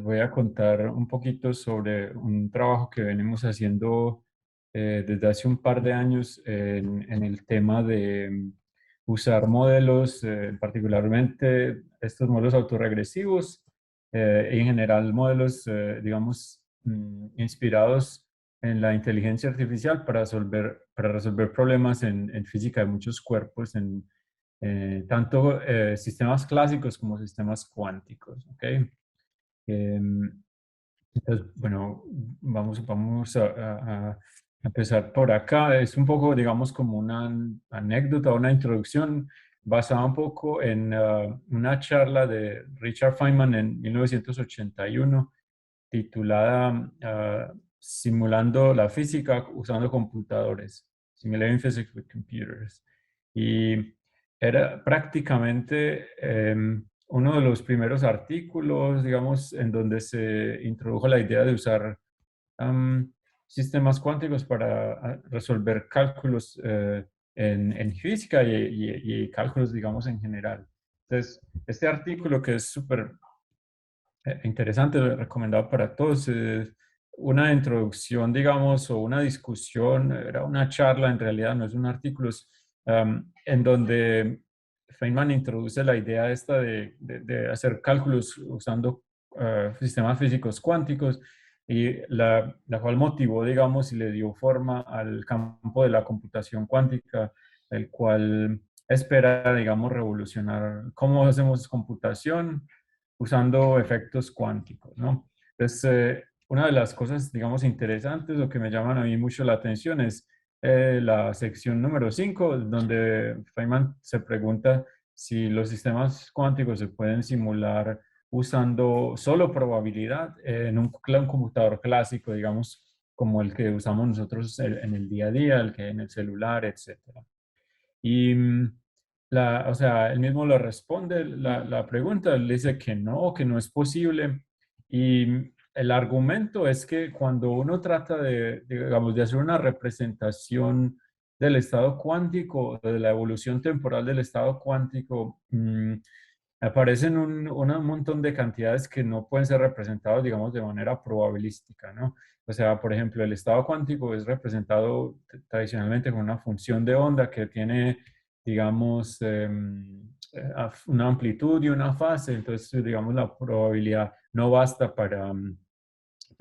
voy a contar un poquito sobre un trabajo que venimos haciendo desde hace un par de años en el tema de usar modelos, particularmente estos modelos autorregresivos y en general modelos, digamos, inspirados en la inteligencia artificial para resolver problemas en física de muchos cuerpos, tanto sistemas clásicos como sistemas cuánticos. ¿Ok? Entonces, bueno, vamos a empezar por acá. Es un poco, digamos, como una anécdota, una introducción basada un poco en una charla de Richard Feynman en 1981 titulada Simulando la física usando computadores, Simulating Physics with Computers. Y era prácticamente uno de los primeros artículos, digamos, en donde se introdujo la idea de usar am, sistemas cuánticos para resolver cálculos en física y cálculos, digamos, en general. Entonces, este artículo que es súper interesante, recomendado para todos. Una introducción, digamos, o una discusión, era una charla, en realidad no es un artículo, en donde Feynman introduce la idea esta de hacer cálculos usando sistemas físicos cuánticos y la cual motivó, digamos, y le dio forma al campo de la computación cuántica, el cual espera, digamos, revolucionar cómo hacemos computación usando efectos cuánticos, ¿no? Entonces, una de las cosas, digamos, interesantes o que me llaman a mí mucho la atención es la sección número 5, donde Feynman se pregunta si los sistemas cuánticos se pueden simular usando solo probabilidad en un computador clásico, digamos, como el que usamos nosotros en el día a día, el que en el celular, etcétera. Y o sea, él mismo le responde la pregunta, él dice que no es posible. Y el argumento es que cuando uno trata digamos, de hacer una representación del estado cuántico, de la evolución temporal del estado cuántico, aparecen un montón de cantidades que no pueden ser representados, digamos, de manera probabilística, ¿no? O sea, por ejemplo, el estado cuántico es representado tradicionalmente con una función de onda que tiene, digamos, una amplitud y una fase. Entonces, digamos, la probabilidad no basta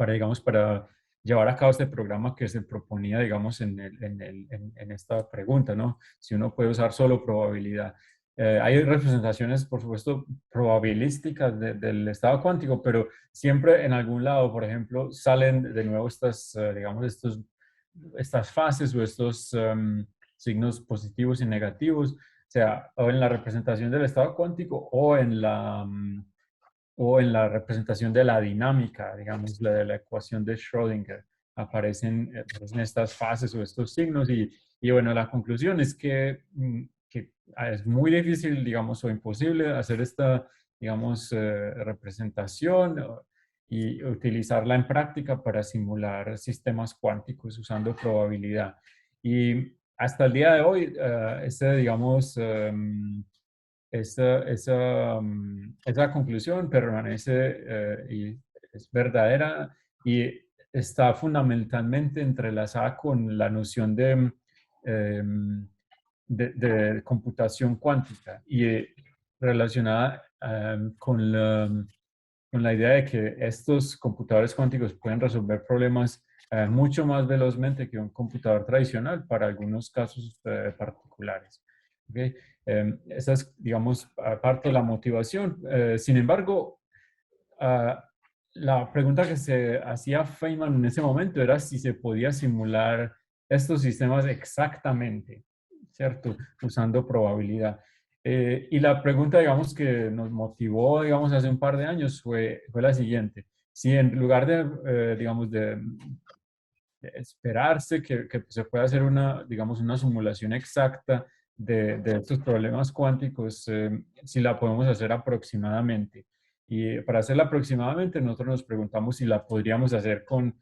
digamos, para llevar a cabo este programa que se proponía, digamos, en esta pregunta, ¿no? Si uno puede usar solo probabilidad. Hay representaciones, por supuesto, probabilísticas del estado cuántico, pero siempre en algún lado, por ejemplo, salen de nuevo digamos, estas fases o estos signos positivos y negativos, o sea, o en la representación del estado cuántico o en la representación de la dinámica, digamos, la de la ecuación de Schrödinger. Aparecen estas fases o estos signos y bueno, la conclusión es que es muy difícil, digamos, o imposible hacer esta, digamos, representación y utilizarla en práctica para simular sistemas cuánticos usando probabilidad. Y hasta el día de hoy, digamos, esa conclusión permanece y es verdadera y está fundamentalmente entrelazada con la noción de computación cuántica y relacionada con la idea de que estos computadores cuánticos pueden resolver problemas mucho más velozmente que un computador tradicional para algunos casos particulares. ¿Ok? Esa es, digamos, parte de la motivación. Sin embargo, ah, la pregunta que se hacía Feynman en ese momento era si se podía simular estos sistemas exactamente, ¿cierto? Usando probabilidad. Y la pregunta, digamos, que nos motivó, digamos, hace un par de años fue la siguiente. Si en lugar digamos, de esperarse que se pueda hacer digamos, una simulación exacta de estos problemas cuánticos, si la podemos hacer aproximadamente. Y para hacerla aproximadamente, nosotros nos preguntamos si la podríamos hacer con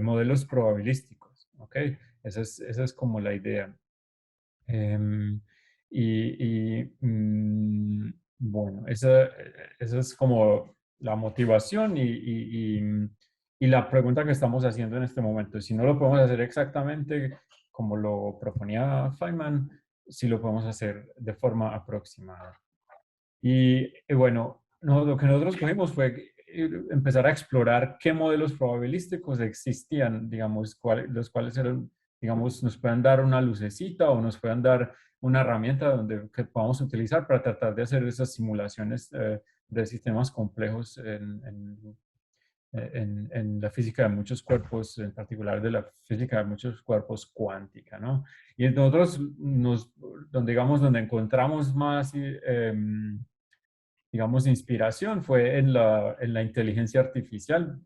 modelos probabilísticos. ¿Ok? Esa es como la idea. Em, bueno, esa es como la motivación y la pregunta que estamos haciendo en este momento. Si no lo podemos hacer exactamente como lo proponía Feynman, sí lo podemos hacer de forma aproximada. Y bueno, lo que nosotros cogimos fue empezar a explorar qué modelos probabilísticos existían, digamos, los cuales eran, digamos, nos puedan dar una lucecita o nos puedan dar una herramienta donde, que podamos utilizar para tratar de hacer esas simulaciones de sistemas complejos en la física de muchos cuerpos, en particular de la física de muchos cuerpos cuántica, ¿no? Y nosotros donde, digamos, donde encontramos más, digamos, inspiración fue en la inteligencia artificial,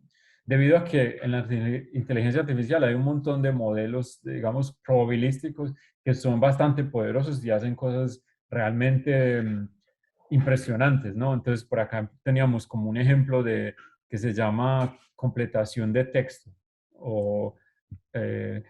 debido a que en la inteligencia artificial hay un montón de modelos, digamos, probabilísticos que son bastante poderosos y hacen cosas realmente impresionantes, ¿no? Entonces, por acá teníamos como un ejemplo de que se llama completación de texto o eh,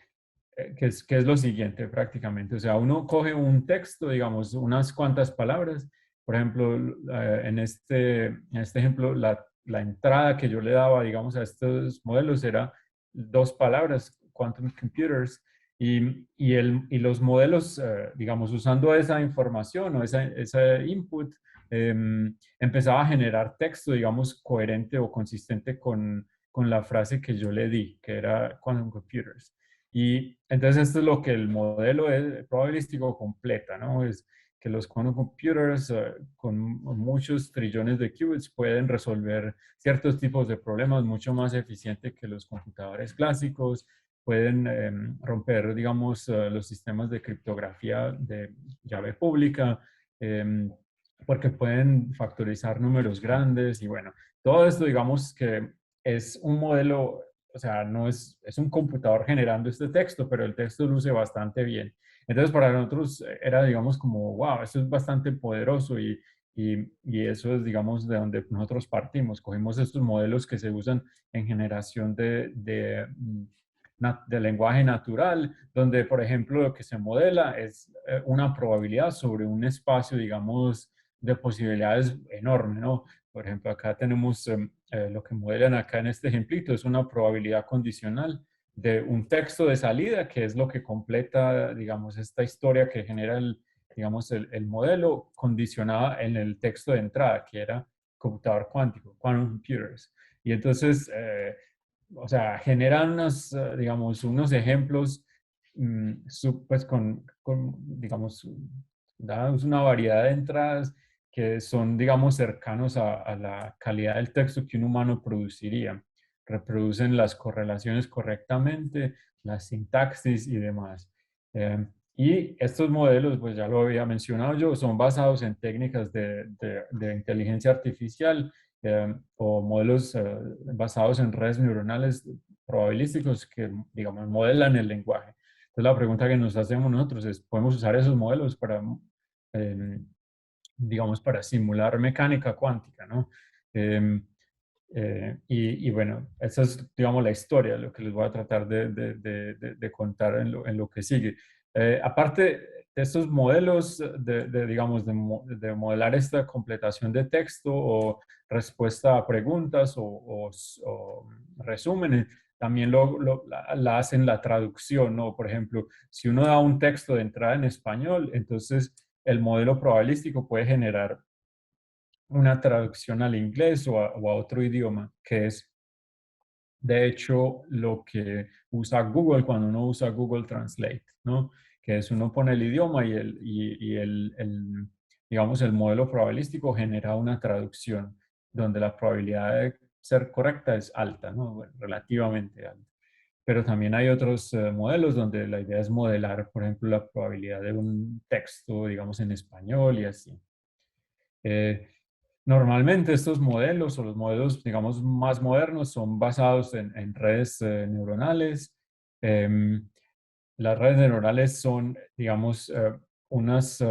que es lo siguiente prácticamente. O sea, uno coge un texto, digamos, unas cuantas palabras. Por ejemplo, en este ejemplo, la entrada que yo le daba, digamos, a estos modelos era dos palabras, quantum computers, y los modelos, digamos, usando esa información o ese input, empezaba a generar texto, digamos, coherente o consistente con la frase que yo le di, que era quantum computers. Y entonces esto es lo que el modelo probabilístico completa, ¿no? Es que los quantum computers con muchos trillones de qubits pueden resolver ciertos tipos de problemas mucho más eficiente que los computadores clásicos, pueden romper, digamos, los sistemas de criptografía de llave pública, eh, porque pueden factorizar números grandes y bueno, todo esto, digamos que es un modelo, o sea, no es un computador generando este texto, pero el texto luce bastante bien. Entonces, para nosotros era, digamos, como, wow, esto es bastante poderoso y eso es, digamos, de donde nosotros partimos. Cogimos estos modelos que se usan en generación de lenguaje natural, donde, por ejemplo, lo que se modela es una probabilidad sobre un espacio, digamos, de posibilidades enorme, ¿no? Por ejemplo, acá tenemos lo que modelan acá en este ejemplito, es una probabilidad condicional de un texto de salida, que es lo que completa, digamos, esta historia que genera digamos, el modelo condicionada en el texto de entrada, que era computador cuántico, quantum computers. Y entonces, o sea, generan digamos, unos ejemplos, pues digamos, damos una variedad de entradas que son, digamos, cercanos a la calidad del texto que un humano produciría. Reproducen las correlaciones correctamente, la sintaxis y demás. Y estos modelos, pues ya lo había mencionado yo, son basados en técnicas de inteligencia artificial o modelos basados en redes neuronales probabilísticos que, digamos, modelan el lenguaje. Entonces, la pregunta que nos hacemos nosotros es, ¿podemos usar esos modelos para, eh, digamos, para simular mecánica cuántica, ¿no? Eh, y bueno, esa es, digamos, la historia, lo que les voy a tratar de contar en lo que sigue. Aparte de estos modelos digamos, de modelar esta completación de texto o respuesta a preguntas o resúmenes, también la hacen la traducción, ¿no? Por ejemplo, si uno da un texto de entrada en español, entonces el modelo probabilístico puede generar una traducción al inglés o a otro idioma, que es de hecho lo que usa Google cuando uno usa Google Translate, ¿no? Que es uno pone el idioma y digamos, el modelo probabilístico genera una traducción donde la probabilidad de ser correcta es alta, ¿no? Bueno, relativamente alta. Pero también hay otros modelos donde la idea es modelar, por ejemplo, la probabilidad de un texto, digamos, en español y así. Eh, Normalmente estos modelos o los modelos, digamos, más modernos son basados en redes neuronales. Em, las redes neuronales son, digamos, unos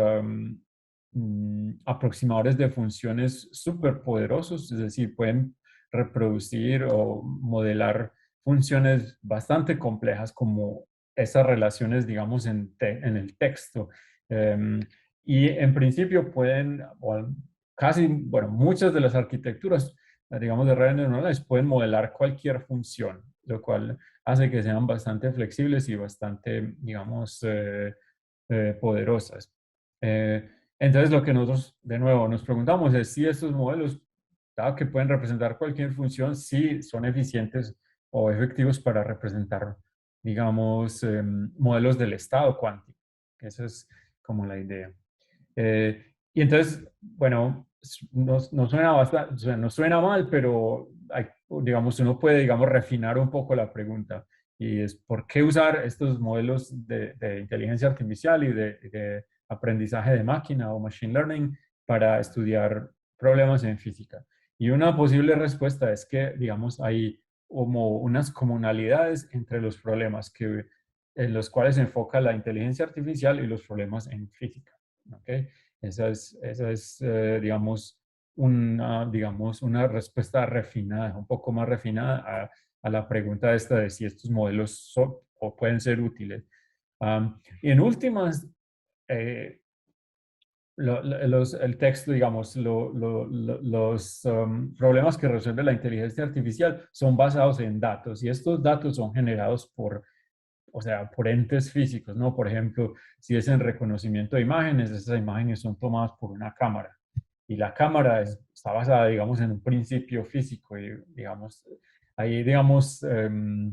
aproximadores de funciones súper poderosos, es decir, pueden reproducir o modelar funciones bastante complejas como esas relaciones, digamos, en el texto. Em, y en principio pueden, o casi, bueno, muchas de las arquitecturas digamos, de redes neuronales pueden modelar cualquier función, lo cual hace que sean bastante flexibles y bastante, digamos, poderosas. Entonces, lo que nosotros, de nuevo, nos preguntamos es si estos modelos, dado que pueden representar cualquier función, si son eficientes o efectivos para representar, digamos, modelos del estado cuántico. Esa es como la idea. Y entonces, bueno, no suena bastante, o sea, no suena mal, pero hay, digamos, uno puede, digamos, refinar un poco la pregunta. Y es, ¿por qué usar estos modelos de inteligencia artificial y de aprendizaje de máquina o machine learning para estudiar problemas en física? Y una posible respuesta es que, digamos, hay como unas comunalidades entre los problemas en los cuales se enfoca la inteligencia artificial y los problemas en física. ¿Okay? Esa es digamos, una respuesta refinada, un poco más refinada a la pregunta esta de si estos modelos son o pueden ser útiles. Y en últimas, eh, el texto, digamos, los problemas que resuelve la inteligencia artificial son basados en datos y estos datos son generados por, o sea, por entes físicos, ¿no? Por ejemplo, si es en reconocimiento de imágenes, esas imágenes son tomadas por una cámara y la cámara está basada, digamos, en un principio físico y, digamos, ahí, digamos, mm,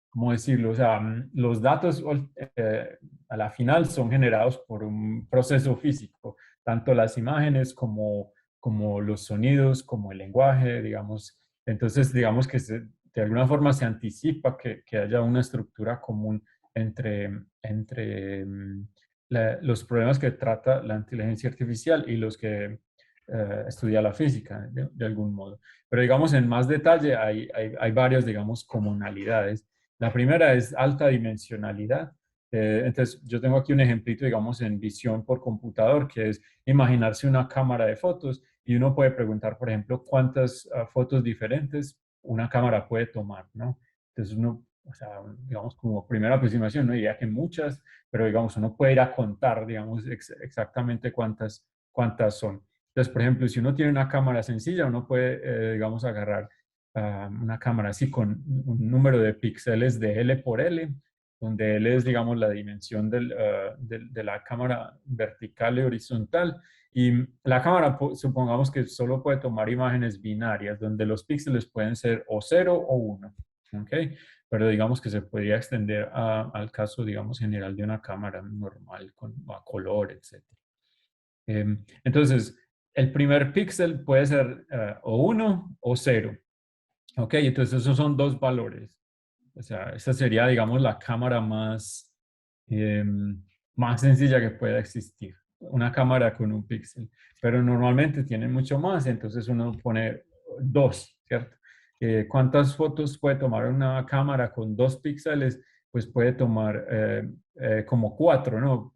¿cómo decirlo? O sea, los datos a la final son generados por un proceso físico, tanto las imágenes como los sonidos, como el lenguaje, digamos. Entonces, digamos que de alguna forma se anticipa que haya una estructura común entre los problemas que trata la inteligencia artificial y los que estudia la física, de algún modo. Pero digamos, en más detalle hay varias, digamos, comunalidades. La primera es alta dimensionalidad. Entonces, yo tengo aquí un ejemplito, digamos, en visión por computador, que es imaginarse una cámara de fotos y uno puede preguntar, por ejemplo, cuántas fotos diferentes una cámara puede tomar, ¿no? Entonces, uno, o sea, digamos, como primera aproximación, no diría que muchas, pero digamos, uno puede ir a contar, digamos, exactamente cuántas son. Entonces, por ejemplo, si uno tiene una cámara sencilla, uno puede, digamos, agarrar una cámara así con un número de píxeles de L por L, donde L es, digamos, la dimensión de la cámara vertical y horizontal. Y la cámara, supongamos que solo puede tomar imágenes binarias, donde los píxeles pueden ser o 0 o 1. ¿Ok? Pero digamos que se podría extender al caso, digamos, general de una cámara normal, a color, etcétera. Entonces, el primer píxel puede ser o 1 o 0. Ok, entonces esos son dos valores. O sea, esa sería, digamos, la cámara eh, más sencilla que pueda existir. Una cámara con un píxel. Pero normalmente tienen mucho más, entonces uno pone dos, ¿cierto? ¿Cuántas fotos puede tomar una cámara con 2 píxeles? Pues puede tomar como 4, ¿no?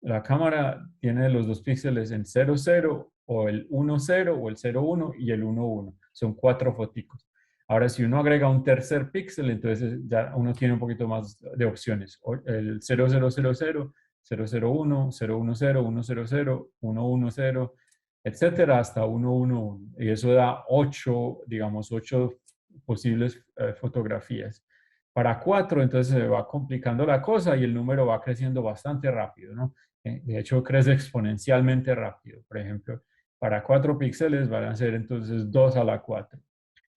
La cámara tiene los 2 píxeles en 0, 0 o el 1, 0 o el 0, 1 y el 1, 1. Son 4 foticos. Ahora, si uno agrega un tercer píxel, entonces ya uno tiene un poquito más de opciones. El 0000, 001, 010, 100, 110, etcétera, hasta 111. Y eso da 8, digamos, 8 posibles fotografías. Para 4, entonces se va complicando la cosa y el número va creciendo bastante rápido, ¿no? De hecho, crece exponencialmente rápido. Por ejemplo, para 4 píxeles van a ser entonces 2 a la 4.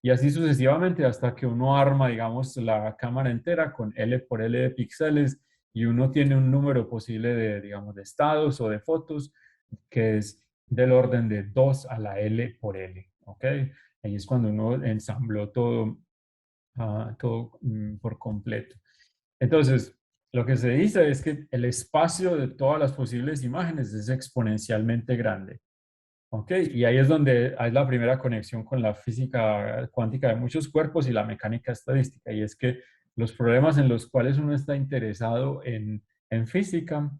Y así sucesivamente hasta que uno arma, digamos, la cámara entera con L por L de píxeles y uno tiene un número posible de, digamos, de estados o de fotos que es del orden de 2 a la L por L, ¿ok? Ahí es cuando uno ensambló todo por completo. Entonces, lo que se dice es que el espacio de todas las posibles imágenes es exponencialmente grande. ¿Ok? Y ahí es donde hay la primera conexión con la física cuántica de muchos cuerpos y la mecánica estadística. Y es que los problemas en los cuales uno está interesado en física,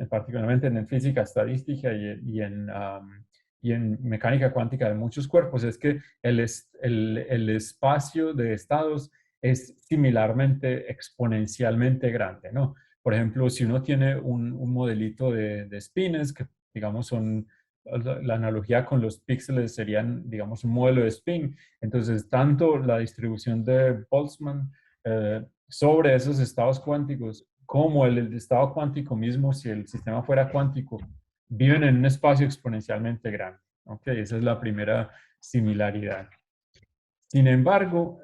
particularmente en física estadística y en mecánica cuántica de muchos cuerpos, es que el espacio de estados es similarmente exponencialmente grande, ¿no? Por ejemplo, si uno tiene un modelito de spines que, digamos, son la analogía con los píxeles serían, digamos, un modelo de spin. Entonces, tanto la distribución de Boltzmann sobre esos estados cuánticos como el estado cuántico mismo, si el sistema fuera cuántico, viven en un espacio exponencialmente grande. ¿Ok? Esa es la primera similaridad. Sin embargo,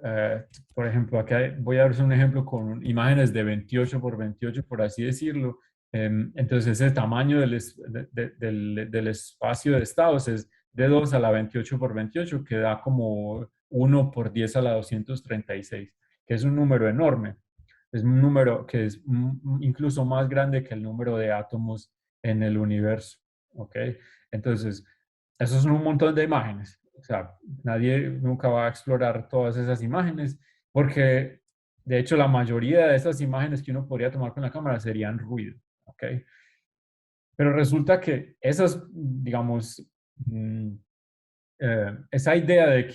por ejemplo, acá voy a dar un ejemplo con imágenes de 28 por 28, por así decirlo. Entonces, ese tamaño del espacio de estados es de 2 a la 28 por 28, que da como 1 por 10 a la 236, que es un número enorme. Es un número que es incluso más grande que el número de átomos en el universo. ¿Ok? Entonces, eso son un montón de imágenes. O sea, nadie nunca va a explorar todas esas imágenes porque, de hecho, la mayoría de esas imágenes que uno podría tomar con la cámara serían ruido. ¿Ok? Pero resulta que esas, digamos, esa idea de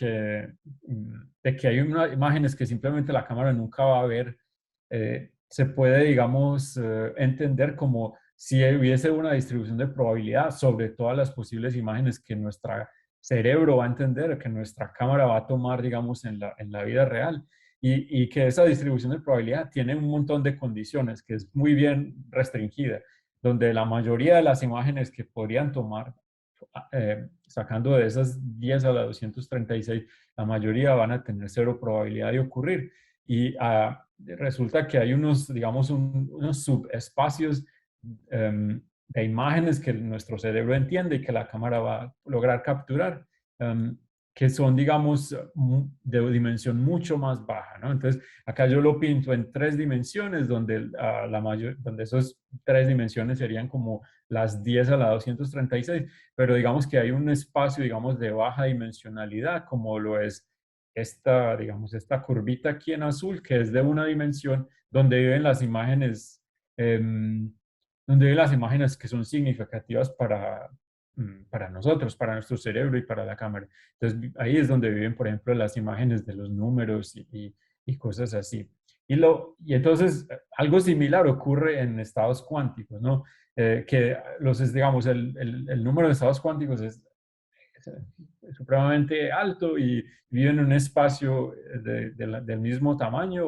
que hay unas imágenes que simplemente la cámara nunca va a ver, se puede, digamos, entender como si hubiese una distribución de probabilidad sobre todas las posibles imágenes que nuestro cerebro va a entender, que nuestra cámara va a tomar, digamos, en la vida real. Y que esa distribución de probabilidad tiene un montón de condiciones, que es muy bien restringida, donde la mayoría de las imágenes que podrían tomar sacando de esas 10 a la 236, la mayoría van a tener cero probabilidad de ocurrir. Y resulta que hay unos, digamos, unos subespacios de imágenes que nuestro cerebro entiende y que la cámara va a lograr capturar, um, que son, digamos, de dimensión mucho más baja, ¿no? Entonces, acá yo lo pinto en 3 dimensiones, donde, donde esas 3 dimensiones serían como las 10 a la 236, pero digamos que hay un espacio, digamos, de baja dimensionalidad, como lo es esta, digamos, esta curvita aquí en azul, que es de una dimensión donde viven las imágenes, donde viven las imágenes que son significativas para nosotros, para nuestro cerebro y para la cámara. Entonces, ahí es donde viven, por ejemplo, las imágenes de los números y cosas así. Y entonces, algo similar ocurre en estados cuánticos, ¿no? Que digamos, el número de estados cuánticos es supremamente alto y viven en un espacio del mismo tamaño.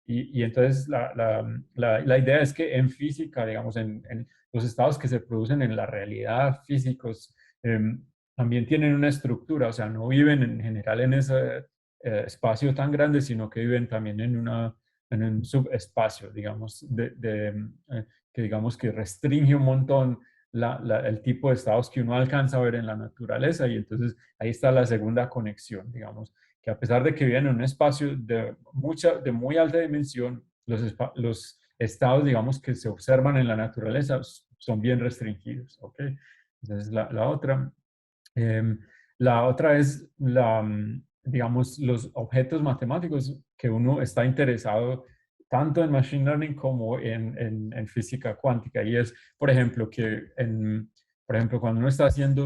Y entonces la idea es que en física, digamos, en los estados que se producen en la realidad físicos, también tienen una estructura, o sea, no viven en general en ese espacio tan grande, sino que viven también en un subespacio, digamos, que digamos que restringe un montón el tipo de estados que uno alcanza a ver en la naturaleza. Y entonces ahí está la segunda conexión, digamos, que a pesar de que viven en un espacio de muy alta dimensión, los estados, digamos, que se observan en la naturaleza son bien restringidos. ¿Ok? Entonces la otra. Eh, la otra es, digamos, los objetos matemáticos que uno está interesado tanto en Machine Learning como en física cuántica. Y es, por ejemplo, por ejemplo, cuando uno está haciendo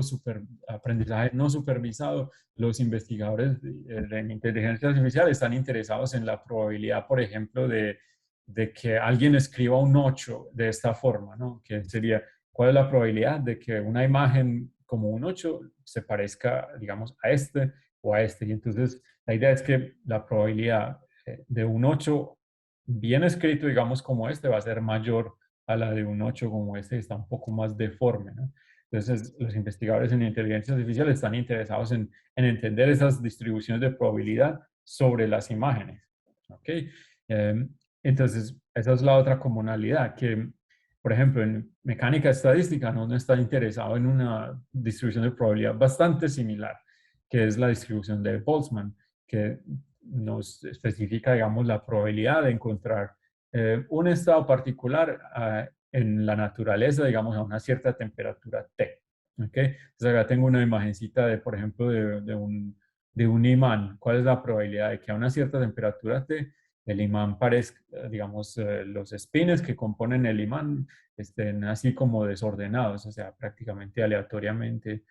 aprendizaje no supervisado, los investigadores de inteligencia artificial están interesados en la probabilidad, por ejemplo, de que alguien escriba un 8 de esta forma, ¿no? Que sería, ¿cuál es la probabilidad de que una imagen como un 8 se parezca, digamos, a este o a este? Y entonces la idea es que la probabilidad de un 8 bien escrito, digamos, como este, va a ser mayor a la de un 8 como este, está un poco más deforme, ¿no? Entonces, los investigadores en inteligencia artificial están interesados en entender esas distribuciones de probabilidad sobre las imágenes. ¿Ok? Eh, entonces, esa es la otra comunalidad, que, por ejemplo, en mecánica estadística, ¿no? Uno está interesado en una distribución de probabilidad bastante similar, que es la distribución de Boltzmann, que nos especifica, digamos, la probabilidad de encontrar un estado particular en la naturaleza, digamos, a una cierta temperatura T. ¿Ok? Entonces acá tengo una imagencita de, por ejemplo, de un imán. ¿Cuál es la probabilidad de que a una cierta temperatura T el imán parezca, digamos, los espines que componen el imán estén así como desordenados, o sea, prácticamente aleatoriamente,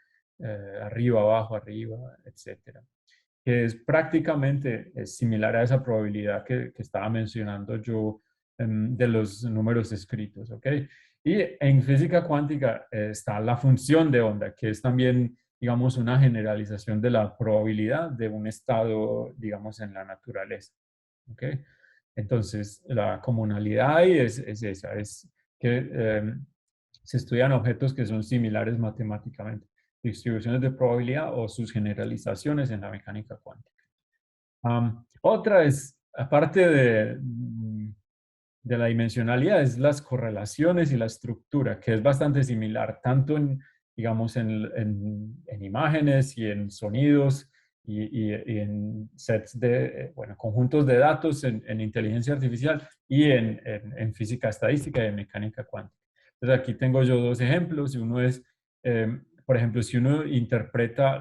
arriba, abajo, arriba, etcétera? Que es prácticamente similar a esa probabilidad que estaba mencionando yo de los números escritos, ¿ok? Y en física cuántica está la función de onda, que es también, digamos, una generalización de la probabilidad de un estado, digamos, en la naturaleza. ¿Ok? Entonces, la comunalidad ahí es esa, es que se estudian objetos que son similares matemáticamente, distribuciones de probabilidad o sus generalizaciones en la mecánica cuántica. Otra es, aparte de la dimensionalidad, es las correlaciones y la estructura, que es bastante similar, tanto en, digamos, en imágenes y en sonidos y en sets de, bueno, conjuntos de datos en inteligencia artificial y en física estadística y en mecánica cuántica. Entonces aquí tengo yo dos ejemplos, y uno es, por ejemplo, si uno interpreta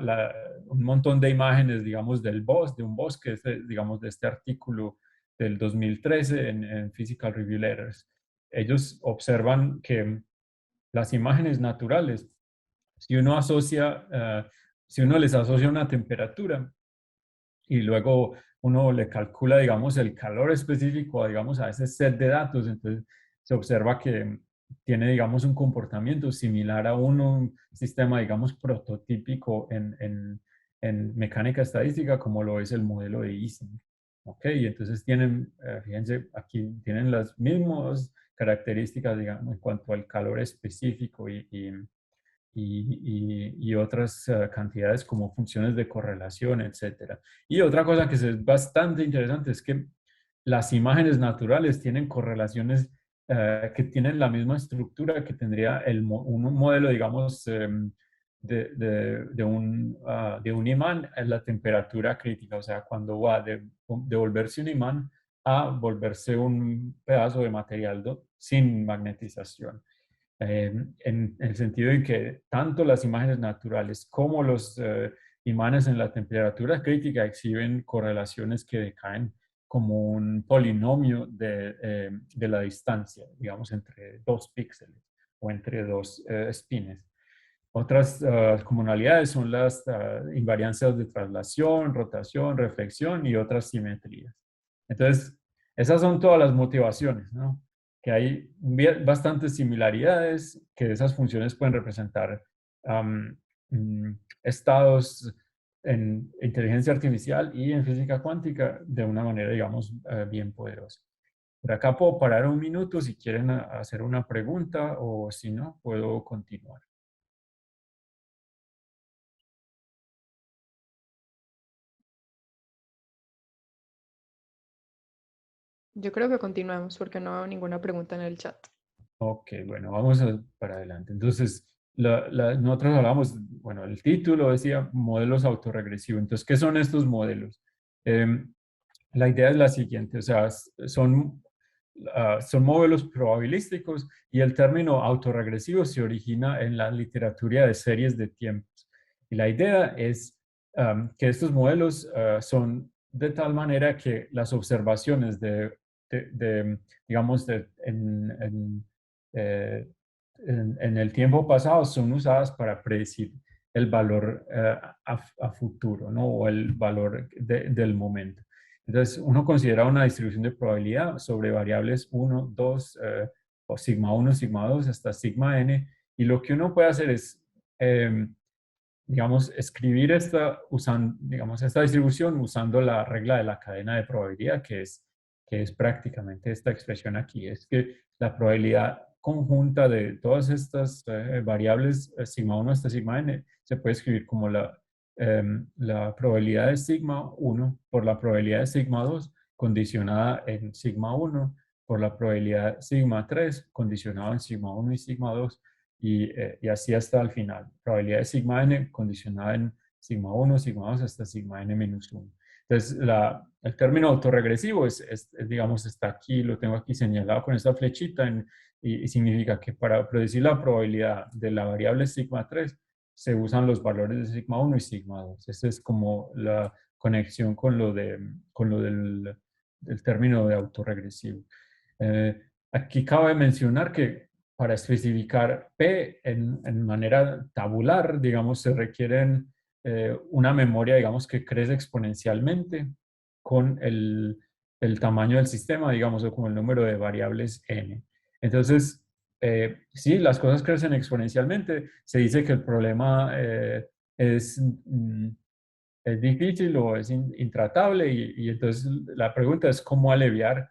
un montón de imágenes, digamos, de un bosque, digamos, de este artículo del 2013 en Physical Review Letters. Ellos observan que las imágenes naturales, si uno asocia, si uno les asocia una temperatura y luego uno le calcula, digamos, el calor específico, digamos, a ese set de datos, entonces se observa que tiene, digamos, un comportamiento similar a un sistema, digamos, prototípico en mecánica estadística, como lo es el modelo de Ising. ¿Ok? Y entonces tienen, fíjense, aquí tienen las mismas características, digamos, en cuanto al calor específico y otras cantidades como funciones de correlación, etcétera. Y otra cosa que es bastante interesante es que las imágenes naturales tienen correlaciones que tienen la misma estructura que tendría un modelo, digamos, de un imán en la temperatura crítica, o sea, cuando va de volverse un imán a volverse un pedazo de material sin magnetización, en el sentido en que tanto las imágenes naturales como los imanes en la temperatura crítica exhiben correlaciones que decaen como un polinomio de la distancia, digamos, entre dos píxeles o entre dos espines. Otras comunalidades son las invariancias de traslación, rotación, reflexión y otras simetrías. Entonces, esas son todas las motivaciones, ¿no? Que hay bastantes similaridades, que esas funciones pueden representar um, estados en inteligencia artificial y en física cuántica de una manera, digamos, bien poderosa. Por acá puedo parar un minuto si quieren hacer una pregunta, o si no, puedo continuar. Yo creo que continuemos porque no veo ninguna pregunta en el chat. Ok, bueno, vamos para adelante. Entonces, nosotros hablamos, bueno, el título decía modelos autorregresivos. Entonces, ¿qué son estos modelos? Em, la idea es la siguiente, o sea, son modelos probabilísticos, y el término autorregresivo se origina en la literatura de series de tiempos. Y la idea es que estos modelos son de tal manera que las observaciones digamos, eh, en el tiempo pasado son usadas para predecir el valor a futuro, ¿no? O el valor del momento. Entonces, uno considera una distribución de probabilidad sobre variables 1, 2, o sigma 1, sigma 2, hasta sigma n, y lo que uno puede hacer es, digamos, escribir digamos, esta distribución usando la regla de la cadena de probabilidad, que es prácticamente esta expresión aquí. Es que la probabilidad conjunta de todas estas variables, sigma 1 hasta sigma n, se puede escribir como la probabilidad de sigma 1 por la probabilidad de sigma 2 condicionada en sigma 1 por la probabilidad sigma 3 condicionada en sigma 1 y sigma 2, y así hasta el final. Probabilidad de sigma n condicionada en sigma 1, sigma 2 hasta sigma n menos 1. Entonces, el término autorregresivo digamos, está aquí, lo tengo aquí señalado con esta flechita, y significa que para predecir la probabilidad de la variable sigma 3 se usan los valores de sigma 1 y sigma 2. Esa es como la conexión con lo del término de autorregresivo. Eh, Aquí cabe mencionar que para especificar P en manera tabular, digamos, se requieren una memoria, digamos, que crece exponencialmente con el tamaño del sistema, digamos, o con el número de variables n. Entonces, sí, las cosas crecen exponencialmente. Se dice que el problema es, es difícil o es intratable y entonces la pregunta es cómo aliviar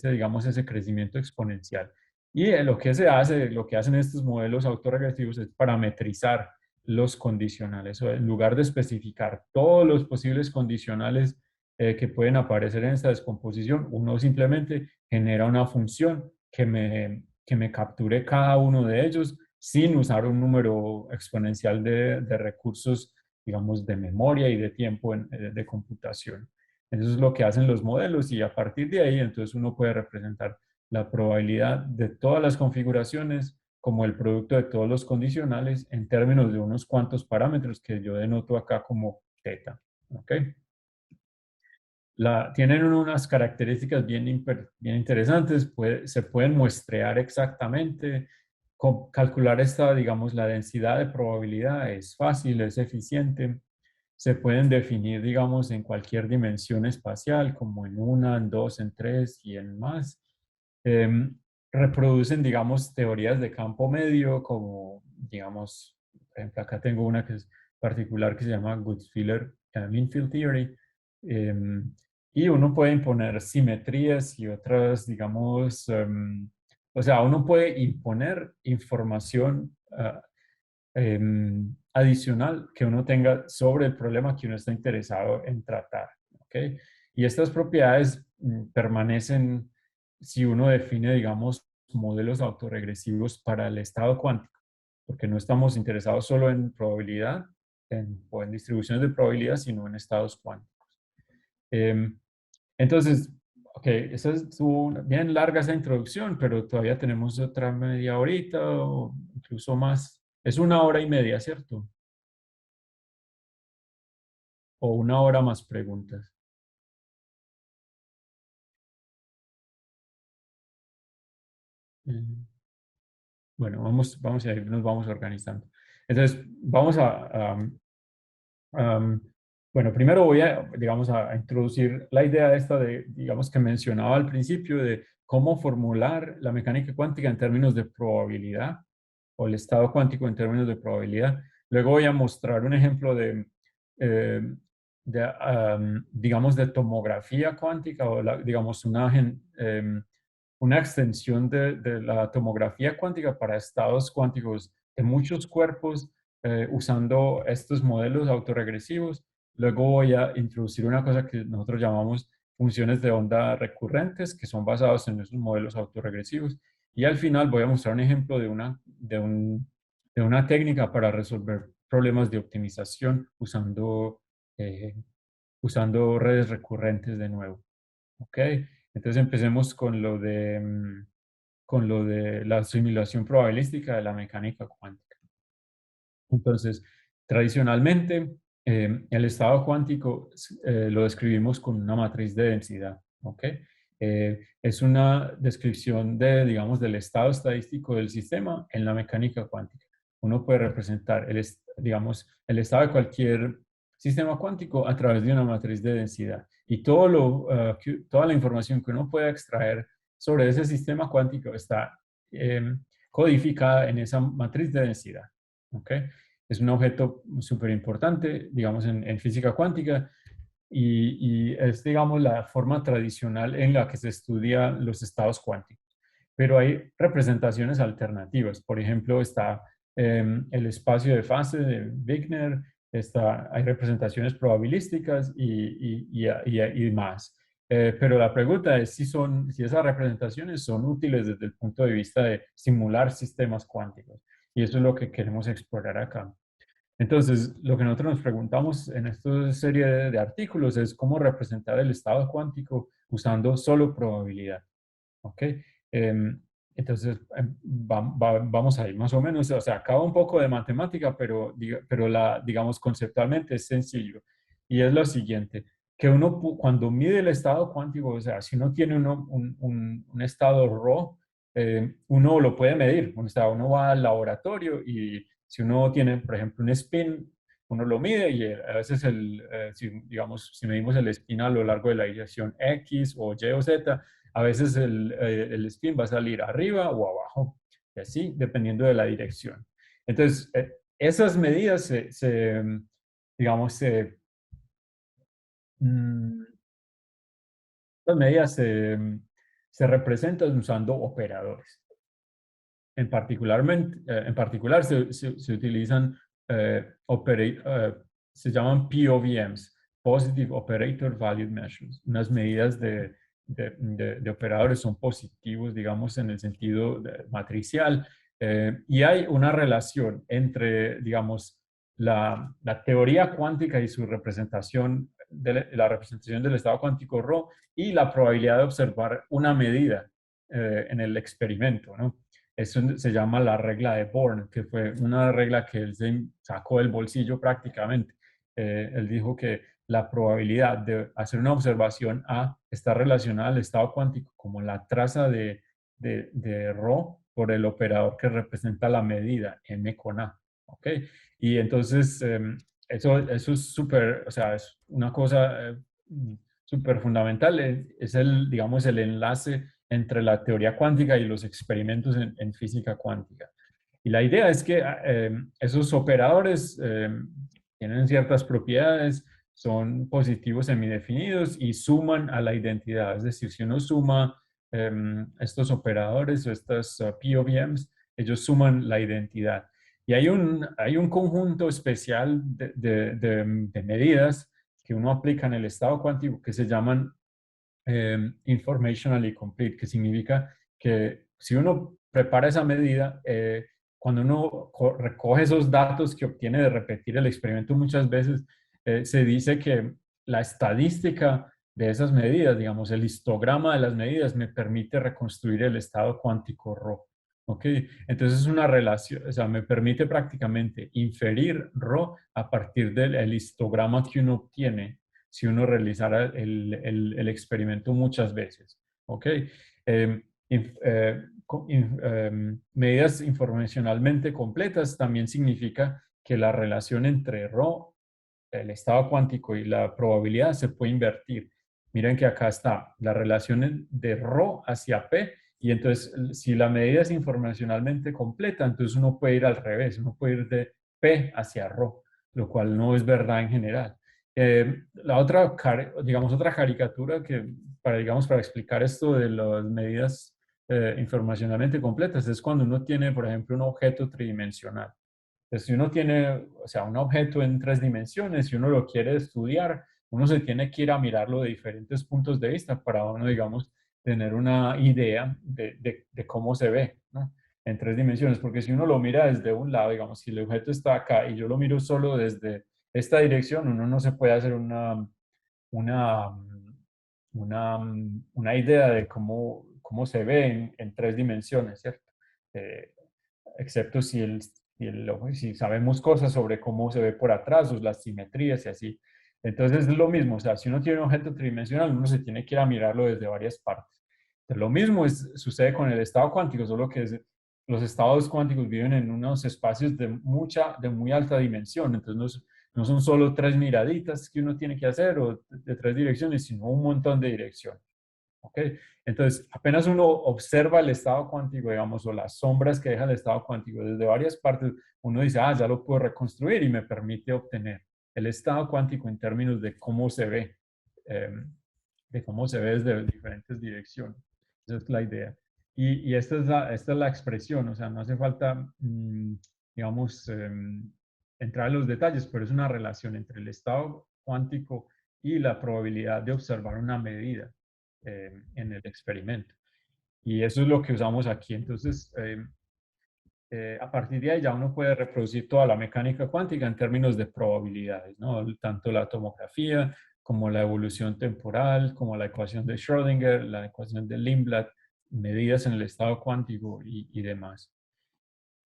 digamos, ese crecimiento exponencial. Y lo que se hace, lo que hacen estos modelos autorregresivos es parametrizar los condicionales. O en lugar de especificar todos los posibles condicionales que pueden aparecer en esta descomposición, uno simplemente genera una función que me capture cada uno de ellos sin usar un número exponencial de recursos, digamos, de memoria y de tiempo de computación. Eso es lo que hacen los modelos y a partir de ahí, entonces uno puede representar la probabilidad de todas las configuraciones como el producto de todos los condicionales en términos de unos cuantos parámetros que yo denoto acá como θ. ¿Ok? Tienen unas características bien interesantes, se pueden muestrear exactamente, calcular digamos, la densidad de probabilidad es fácil, es eficiente, se pueden definir, digamos, en cualquier dimensión espacial, como en una, en dos, en tres y en más. Em, Reproducen, digamos, teorías de campo medio, como, digamos, por ejemplo, acá tengo una que es particular que se llama Gutzwiller-Minfield Theory. Em, y uno puede imponer simetrías y otras, digamos, o sea, uno puede imponer información adicional que uno tenga sobre el problema que uno está interesado en tratar. ¿Ok? Y estas propiedades permanecen si uno define, digamos, modelos autorregresivos para el estado cuántico, porque no estamos interesados solo en probabilidad o en distribuciones de probabilidad, sino en estados cuánticos. Em, entonces, ok, esa estuvo bien larga esa introducción, pero todavía tenemos otra media horita o incluso más. Es una hora y media, ¿cierto? O una hora más preguntas. Mm, Bueno, vamos a ir, nos vamos organizando. Entonces, vamos Am, bueno, primero voy a, digamos, a introducir la idea esta de, digamos, que mencionaba al principio de cómo formular la mecánica cuántica en términos de probabilidad o el estado cuántico en términos de probabilidad. Luego voy a mostrar un ejemplo eh, digamos, de tomografía cuántica o, digamos, una extensión de la tomografía cuántica para estados cuánticos de muchos cuerpos usando estos modelos autorregresivos. Luego voy a introducir una cosa que nosotros llamamos funciones de onda recurrentes, que son basados en esos modelos autorregresivos. Y al final voy a mostrar un ejemplo de una técnica para resolver problemas de optimización eh, usando redes recurrentes de nuevo. ¿Ok? Entonces empecemos con lo de la simulación probabilística de la mecánica cuántica. Entonces, tradicionalmente, el estado cuántico lo describimos con una matriz de densidad, ¿ok? Es una descripción de, digamos, del estado estadístico del sistema en la mecánica cuántica. Uno puede representar, digamos, el estado de cualquier sistema cuántico a través de una matriz de densidad. Y toda la información que uno pueda extraer sobre ese sistema cuántico está codificada en esa matriz de densidad, ¿ok? Es un objeto súper importante, digamos, en física cuántica y es, digamos, la forma tradicional en la que se estudia los estados cuánticos. Pero hay representaciones alternativas. Por ejemplo, está el espacio de fase de Wigner, hay representaciones probabilísticas y más. Pero la pregunta es si esas representaciones son útiles desde el punto de vista de simular sistemas cuánticos. Y eso es lo que queremos explorar acá. Entonces, lo que nosotros nos preguntamos en esta serie de artículos es cómo representar el estado cuántico usando solo probabilidad. ¿Ok? Entonces, vamos a ir más o menos, o sea, acaba un poco de matemática, pero digamos, conceptualmente es sencillo. Y es lo siguiente, que uno cuando mide el estado cuántico, o sea, si uno tiene un estado raw, uno lo puede medir. O sea, uno va al laboratorio y si uno tiene, por ejemplo, un spin, uno lo mide y a veces digamos, si medimos el spin a lo largo de la dirección X o Y o Z, A veces el spin va a salir arriba o abajo, y así, dependiendo de la dirección. Entonces, esas medidas digamos, mm, las medidas se representan usando operadores. En particular se utilizan, se llaman POVMs, Positive Operator Value Measures. Unas medidas de operadores son positivos, digamos, en el sentido matricial. Y hay una relación entre, digamos, la teoría cuántica y su representación, la representación del estado cuántico ρ y la probabilidad de observar una medida en el experimento, ¿no? Eso se llama la regla de Born, que fue una regla que él se sacó del bolsillo prácticamente. Él dijo que la probabilidad de hacer una observación A está relacionada al estado cuántico como la traza de ρ por el operador que representa la medida, m con A. ¿Ok? Y entonces, eso es súper, o sea, es una cosa súper fundamental. Es el, digamos, el enlace entre la teoría cuántica y los experimentos en física cuántica. Y la idea es que esos operadores tienen ciertas propiedades, son positivos semidefinidos y suman a la identidad. Es decir, si uno suma estos operadores o estas POVMs, ellos suman la identidad. Y hay un conjunto especial de medidas que uno aplica en el estado cuántico que se llaman informationally complete, que significa que si uno prepara esa medida, cuando uno recoge esos datos que obtiene de repetir el experimento muchas veces, se dice que la estadística de esas medidas, digamos, el histograma de las medidas me permite reconstruir el estado cuántico ρ. ¿Ok? Entonces es una relación, o sea, me permite prácticamente inferir ρ a partir del histograma que uno obtiene si uno realizara el experimento muchas veces. ¿Ok? Medidas informacionalmente completas también significa que la relación entre ρ, el estado cuántico y la probabilidad se puede invertir. Miren que acá está la relación de ρ hacia P y entonces si la medida es informacionalmente completa, entonces uno puede ir al revés, uno puede ir de P hacia ρ, lo cual no es verdad en general. La otra, digamos, otra caricatura que para, digamos, para explicar esto de las medidas informacionalmente completas es cuando uno tiene, por ejemplo, un objeto tridimensional. Entonces, si uno tiene, o sea, un objeto en 3 dimensiones, si uno lo quiere estudiar, uno se tiene que ir a mirarlo de diferentes puntos de vista para uno, digamos, tener una idea de cómo se ve, ¿no? En 3 dimensiones, porque si uno lo mira desde un lado, digamos, si el objeto está acá y yo lo miro solo desde esta dirección, uno no se puede hacer una, una idea de cómo se ve en 3 dimensiones, ¿cierto? Eh, excepto si sabemos cosas sobre cómo se ve por atrás, o las simetrías y así. Entonces es lo mismo, o sea, si uno tiene un objeto tridimensional, uno se tiene que ir a mirarlo desde varias partes. Entonces, lo mismo sucede con el estado cuántico, solo que los estados cuánticos viven en unos espacios de muy alta dimensión, entonces no son solo 3 miraditas que uno tiene que hacer o de 3 direcciones, sino un montón de direcciones. ¿Ok? Entonces, apenas uno observa el estado cuántico, digamos, o las sombras que deja el estado cuántico desde varias partes, uno dice, ah, ya lo puedo reconstruir y me permite obtener el estado cuántico en términos eh, de cómo se ve desde diferentes direcciones. Esa es la idea. Y esta es la expresión, o sea, no hace falta, digamos, entrar en los detalles, pero es una relación entre el estado cuántico y la probabilidad de observar una medida en el experimento. Y eso es lo que usamos aquí. Entonces, a partir de ahí ya uno puede reproducir toda la mecánica cuántica en términos de probabilidades, ¿no? Tanto la tomografía como la evolución temporal, como la ecuación de Schrödinger, la ecuación de Lindblad, medidas en el estado cuántico y demás.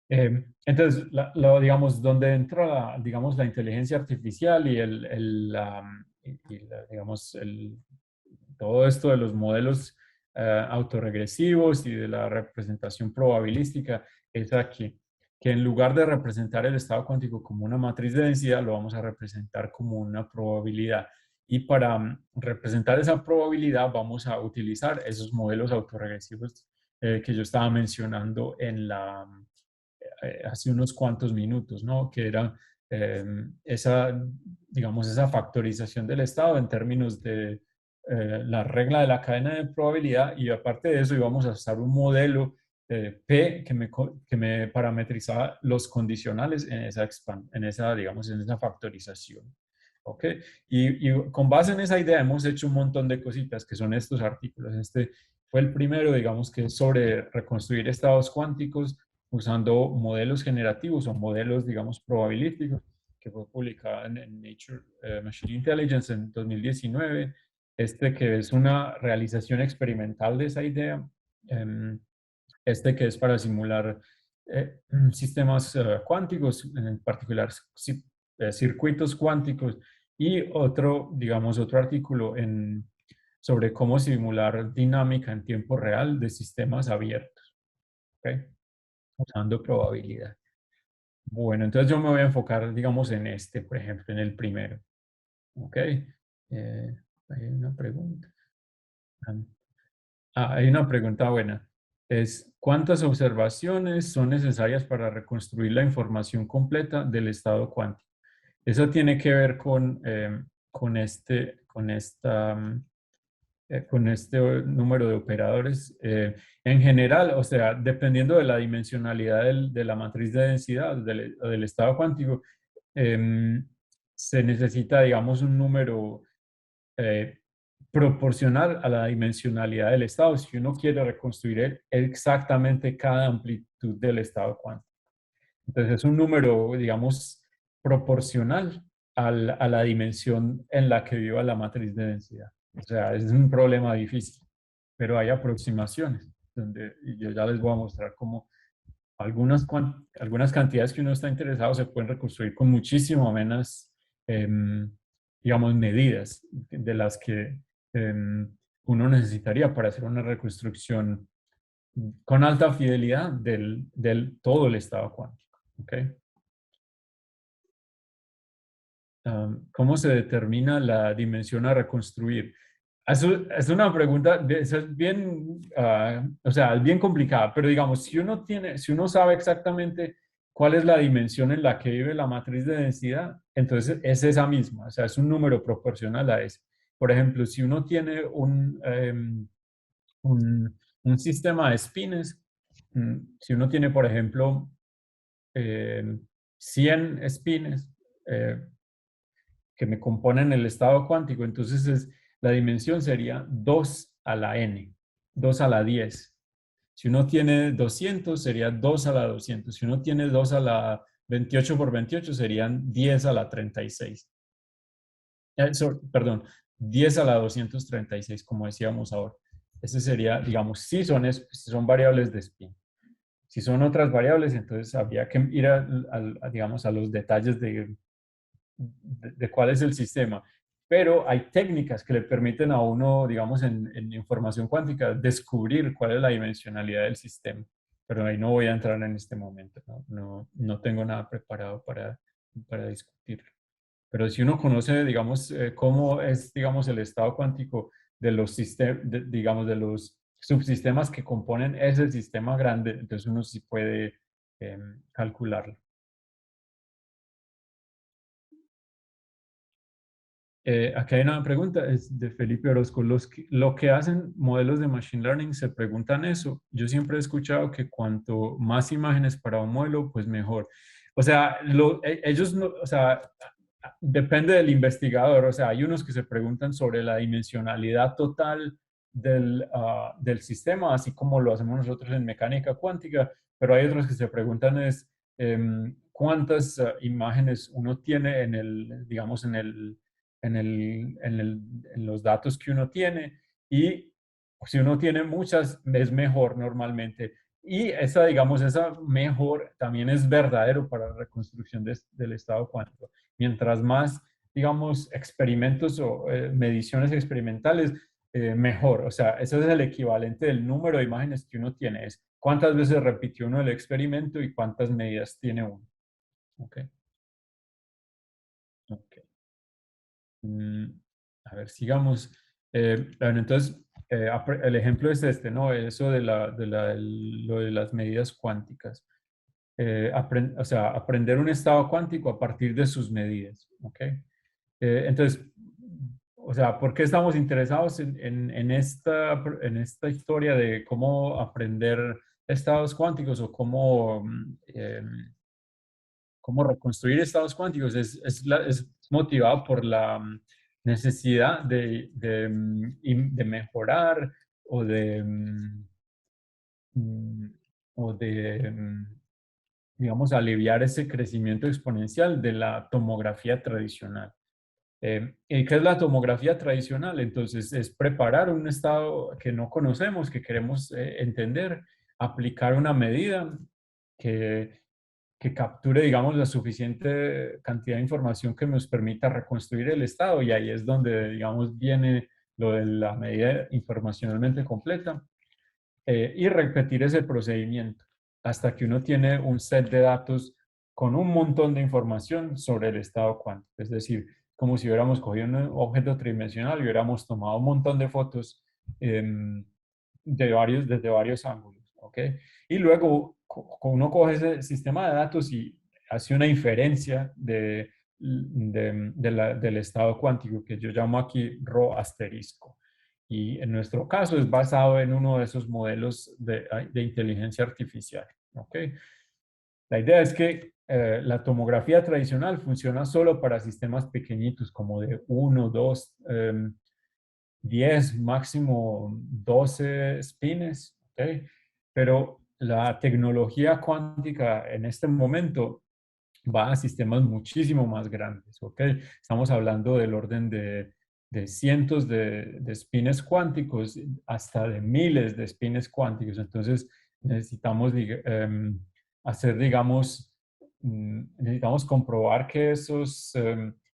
Entonces, digamos, donde entra digamos, la inteligencia artificial digamos, todo esto de los modelos autorregresivos y de la representación probabilística es aquí, que en lugar de representar el estado cuántico como una matriz de densidad, lo vamos a representar como una probabilidad. Y para representar esa probabilidad vamos a utilizar esos modelos autorregresivos que yo estaba mencionando hace unos cuantos minutos, ¿no? Que era eh, esa, digamos, esa factorización del estado en términos de la regla de la cadena de probabilidad, y aparte de eso íbamos a usar un modelo P que me parametrizaba los condicionales en esa, digamos, en esa factorización. ¿Ok? Y con base en esa idea hemos hecho un montón de cositas que son estos artículos. Este fue el primero, digamos, que es sobre reconstruir estados cuánticos usando modelos generativos o modelos, digamos, probabilísticos, que fue publicado en Nature Machine Intelligence en 2019. Este que es una realización experimental de esa idea. Este que es para simular sistemas cuánticos, en particular circuitos cuánticos, y otro, digamos, otro artículo sobre cómo simular dinámica en tiempo real de sistemas abiertos, ¿ok? Usando probabilidad. Bueno, entonces yo me voy a enfocar, digamos, en este, por ejemplo, en el primero, ¿ok? Hay una pregunta. Hay una pregunta buena. ¿Cuántas observaciones son necesarias para reconstruir la información completa del estado cuántico? Eso tiene que ver con este número de operadores. En general, o sea, dependiendo de la dimensionalidad de la matriz de densidad del estado cuántico, em, se necesita, digamos, un número eh, proporcional a la dimensionalidad del estado si uno quiere reconstruir exactamente cada amplitud del estado cuántico. Entonces es un número, digamos, proporcional a la dimensión en la que viva la matriz de densidad. O sea, es un problema difícil, pero hay aproximaciones donde y yo ya les voy a mostrar cómo algunas cantidades que uno está interesado se pueden reconstruir con muchísimo menos, digamos, medidas de las que uno necesitaría para hacer una reconstrucción con alta fidelidad del todo el estado cuántico. ¿Okay? ¿Cómo se determina la dimensión a reconstruir? Es una pregunta, es bien, o sea, es bien complicada, pero digamos, si uno sabe exactamente cuál es la dimensión en la que vive la matriz de densidad, entonces es esa misma, o sea, es un número proporcional a ese. Por ejemplo, si uno tiene un sistema de espines, si uno tiene, por ejemplo, eh, 100 espines, que me componen el estado cuántico. Entonces la dimensión sería 2 a la n, 2 a la 10. Si uno tiene 200, sería 2 a la 200. Si uno tiene 2 a la 28 por 28, serían 10 a la 36. Perdón, 10 a la 236, como decíamos ahora. Ese sería, digamos, si son variables de spin. Si son otras variables, entonces habría que ir digamos, a los detalles de cuál es el sistema. Pero hay técnicas que le permiten a uno, digamos, en información cuántica, descubrir cuál es la dimensionalidad del sistema. Pero ahí no voy a entrar en este momento, no tengo nada preparado para discutirlo. Pero si uno conoce, digamos, cómo es, digamos, el estado cuántico de los sistemas, digamos, de los subsistemas que componen ese sistema grande, entonces uno sí puede calcularlo. Aquí hay una pregunta, es de Felipe Orozco. Lo que hacen modelos de Machine Learning se preguntan eso. Yo siempre he escuchado que cuanto más imágenes para un modelo, pues mejor. O sea, ellos no, o sea, depende del investigador. O sea, hay unos que se preguntan sobre la dimensionalidad total del sistema, así como lo hacemos nosotros en mecánica cuántica, pero hay otros que se preguntan es cuántas imágenes uno tiene digamos, en los datos que uno tiene, y si uno tiene muchas es mejor normalmente. Y esa, digamos, esa mejor también es verdadero para la reconstrucción del estado cuántico. Mientras más, digamos, experimentos o mediciones experimentales, mejor. O sea, ese es el equivalente del número de imágenes que uno tiene. Es cuántas veces repitió uno el experimento y cuántas medidas tiene uno. ¿Ok? Ok. Mm, A ver, sigamos. Bueno, entonces, el ejemplo es este, ¿no? Eso lo de las medidas cuánticas. O sea, aprender un estado cuántico a partir de sus medidas, ¿ok? Entonces, o sea, ¿por qué estamos interesados en esta historia de cómo aprender estados cuánticos o cómo reconstruir estados cuánticos? Es motivado por la necesidad de mejorar o mm, o de digamos, aliviar ese crecimiento exponencial de la tomografía tradicional. ¿Y qué es la tomografía tradicional? Entonces, es preparar un estado que no conocemos, que queremos entender, aplicar una medida que, que capture, digamos, la suficiente cantidad de información que nos permita reconstruir el estado. Y ahí es donde, digamos, viene lo de la medida informacionalmente completa y repetir ese procedimiento hasta que uno tiene un set de datos con un montón de información sobre el estado cuántico. Es decir, como si hubiéramos cogido un objeto tridimensional y hubiéramos tomado un montón de fotos desde varios ángulos. ¿Ok? Y luego uno coge ese sistema de datos y hace una inferencia del estado cuántico que yo llamo aquí rho asterisco. Y en nuestro caso es basado en uno de esos modelos de inteligencia artificial. ¿Ok? La idea es que la tomografía tradicional funciona solo para sistemas pequeñitos, como de 1, 2, 10, máximo 12 spines. ¿Ok? Pero la tecnología cuántica en este momento va a sistemas muchísimo más grandes, ¿ok? Estamos hablando del orden de cientos de espines cuánticos hasta de miles de espines cuánticos. Entonces, necesitamos hacer, digamos, necesitamos comprobar que esos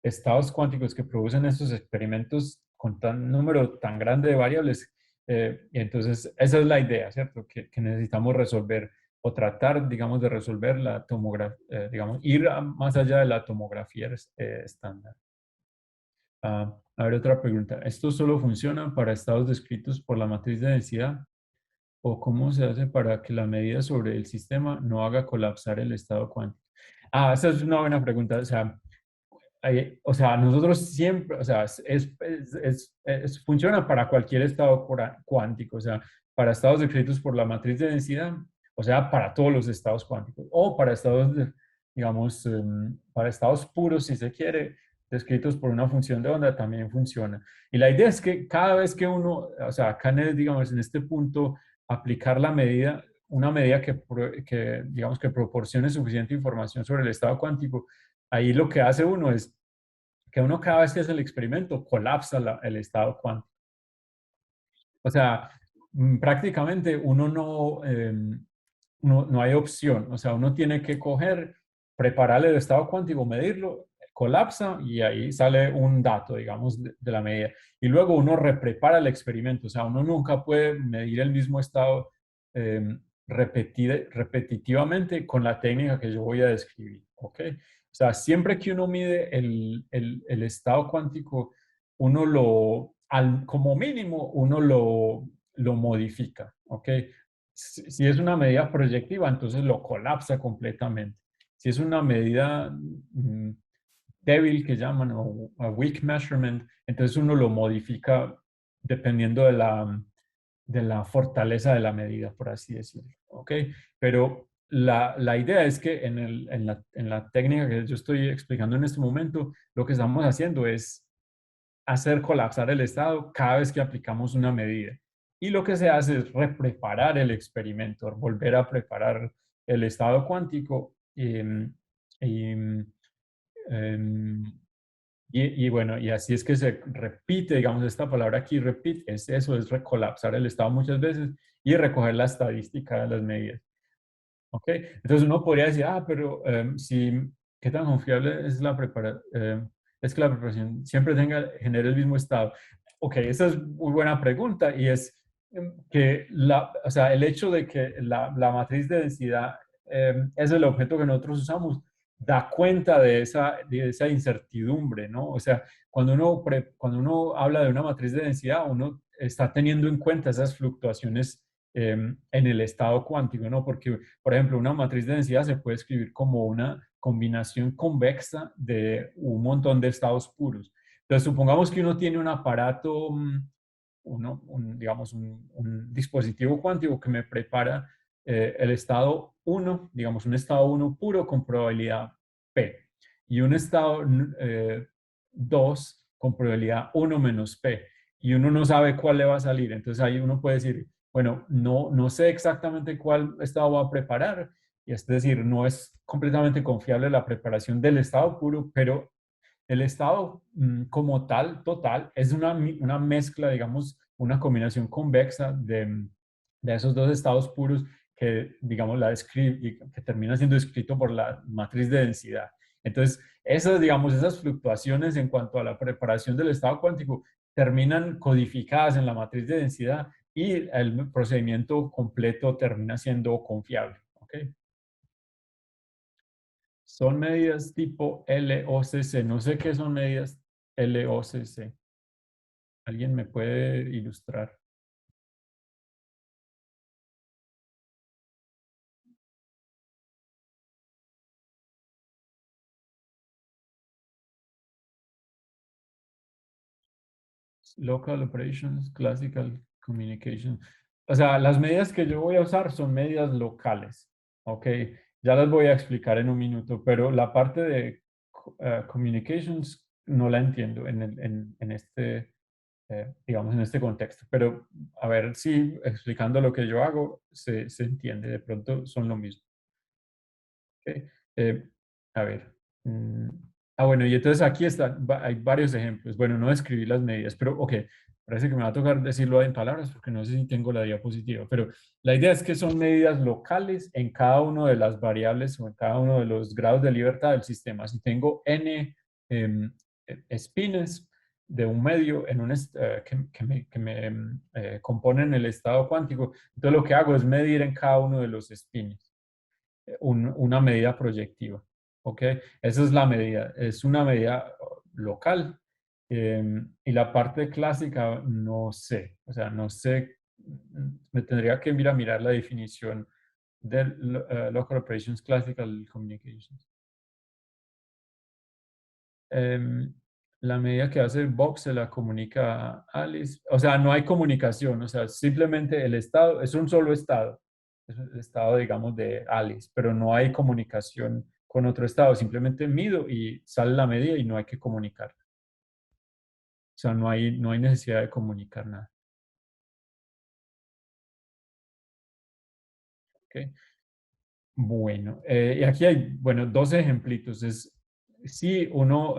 estados cuánticos que producen esos experimentos con tan número tan grande de variables, y entonces esa es la idea, ¿cierto? Que necesitamos resolver o tratar, digamos, de resolver la tomografía, digamos, más allá de la tomografía estándar. A ver, otra pregunta. ¿Esto solo funciona para estados descritos por la matriz de densidad? ¿O cómo se hace para que la medida sobre el sistema no haga colapsar el estado cuántico? Esa es una buena pregunta. O sea, nosotros siempre, o sea, funciona para cualquier estado cuántico, o sea, para estados descritos por la matriz de densidad, o sea, para todos los estados cuánticos, o para estados, digamos, para estados puros, si se quiere, descritos por una función de onda, también funciona. Y la idea es que cada vez que uno, o sea, acá, digamos, en este punto, aplicar la medida, una medida que, digamos, que proporcione suficiente información sobre el estado cuántico, ahí lo que hace uno es que uno cada vez que hace el experimento colapsa el estado cuántico. O sea, prácticamente uno no hay opción. O sea, uno tiene que coger, preparar el estado cuántico, medirlo, colapsa y ahí sale un dato, digamos, de la medida. Y luego uno reprepara el experimento. O sea, uno nunca puede medir el mismo estado repetitivamente con la técnica que yo voy a describir. ¿Ok? O sea, siempre que uno mide el estado cuántico, como mínimo, uno lo modifica, ¿ok? Si es una medida proyectiva, entonces lo colapsa completamente. Si es una medida débil que llaman, o a weak measurement, entonces uno lo modifica dependiendo de la fortaleza de la medida, por así decirlo, ¿ok? Pero la idea es que en la técnica que yo estoy explicando en este momento, lo que estamos haciendo es hacer colapsar el estado cada vez que aplicamos una medida. Y lo que se hace es repreparar el experimento, volver a preparar el estado cuántico y, em, y bueno, y así es que se repite, digamos, esta palabra aquí, repeat, es eso, es recolapsar el estado muchas veces y recoger la estadística de las medidas. ¿Ok? Entonces uno podría decir, pero ¿qué tan confiable es es que la preparación siempre genere el mismo estado? Ok, esa es muy buena pregunta y es que o sea, el hecho de que la matriz de densidad es el objeto que nosotros usamos da cuenta de esa incertidumbre, ¿no? O sea, cuando uno habla de una matriz de densidad, uno está teniendo en cuenta esas fluctuaciones en el estado cuántico, ¿no? Porque, por ejemplo, una matriz de densidad se puede escribir como una combinación convexa de un montón de estados puros. Entonces, supongamos que uno tiene un aparato, digamos, un dispositivo cuántico que me prepara el estado 1, digamos, un estado 1 puro con probabilidad P y un estado 2 con probabilidad 1 menos P y uno no sabe cuál le va a salir. Entonces ahí uno puede decir, bueno, no sé exactamente cuál estado va a preparar, y es decir, no es completamente confiable la preparación del estado puro, pero el estado como tal, total, es una mezcla, digamos, una combinación convexa de esos dos estados puros que, digamos, que termina siendo descrito por la matriz de densidad. Entonces, esas, digamos, esas fluctuaciones en cuanto a la preparación del estado cuántico terminan codificadas en la matriz de densidad y el procedimiento completo termina siendo confiable. ¿Ok? Son medidas tipo LOCC. No sé qué son medidas LOCC. ¿Alguien me puede ilustrar? Local Operations, Classical Communication. O sea, las medidas que yo voy a usar son medidas locales. Ok, ya las voy a explicar en un minuto, pero la parte de Communications no la entiendo en este, digamos, en este contexto. Pero a ver si explicando lo que yo hago se entiende. De pronto son lo mismo. Ok, eh, a ver. mm, bueno, y entonces aquí hay varios ejemplos. Bueno, no escribí las medidas, pero ok, parece que me va a tocar decirlo en palabras porque no sé si tengo la diapositiva, pero la idea es que son medidas locales en cada una de las variables o en cada uno de los grados de libertad del sistema. Si tengo n espines de un medio que me componen el estado cuántico, entonces lo que hago es medir en cada uno de los espines una medida proyectiva. ¿Ok? Esa es la medida, es una medida local. Y la parte clásica no sé, o sea, no sé, me tendría que ir a mirar la definición del Local Operations Classical Communications. Em, la medida que hace Bob se la comunica a Alice. O sea, no hay comunicación, o sea, simplemente el estado, es un solo estado, es el estado, digamos, de Alice, pero no hay comunicación con otro estado, simplemente mido y sale la medida y no hay que comunicar. O sea, no hay necesidad de comunicar nada. ¿Ok? Bueno, y aquí hay, bueno, dos ejemplitos. Si uno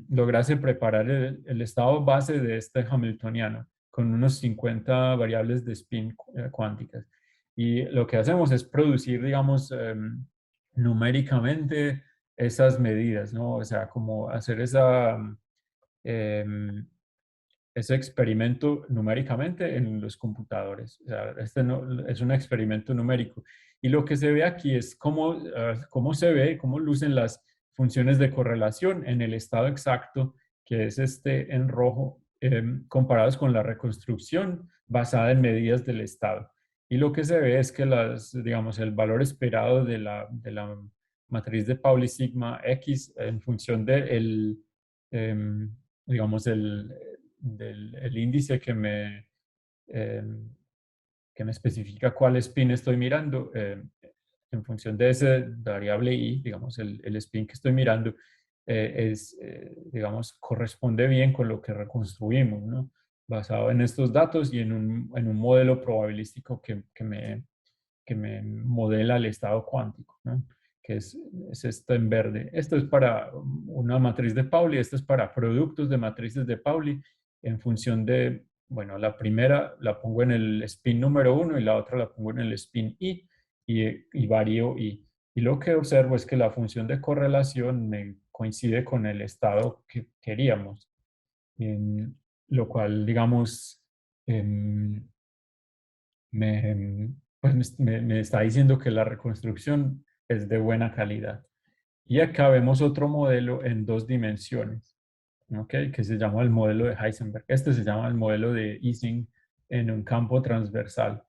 lograse preparar el estado base de este hamiltoniano con unos 50 variables de spin cuánticas. Y lo que hacemos es producir, digamos, numéricamente esas medidas, ¿no? O sea, como hacer em, ese experimento numéricamente en los computadores. O sea, este no, es un experimento numérico. Y lo que se ve aquí es cómo se ve, cómo lucen las funciones de correlación en el estado exacto, que es este en rojo, comparados con la reconstrucción basada en medidas del estado. Y lo que se ve es que digamos, el valor esperado de la matriz de Pauli sigma X en función de digamos, el índice eh, que me especifica cuál spin estoy mirando, en función de ese variable i, digamos, el spin que estoy mirando, digamos, corresponde bien con lo que reconstruimos, ¿no? Basado en estos datos y en un modelo probabilístico que me modela el estado cuántico, ¿no? Que es esto en verde. Esto es para una matriz de Pauli, esto es para productos de matrices de Pauli en función de, bueno, la primera la pongo en el spin número 1 y la otra la pongo en el spin y varío i. Y lo que observo es que la función de correlación me coincide con el estado que queríamos, en lo cual, digamos, em, pues me está diciendo que la reconstrucción es de buena calidad. Y acá vemos otro modelo en 2 dimensiones, ¿ok? Que se llama el modelo de Heisenberg. Este se llama el modelo de Ising en un campo transversal.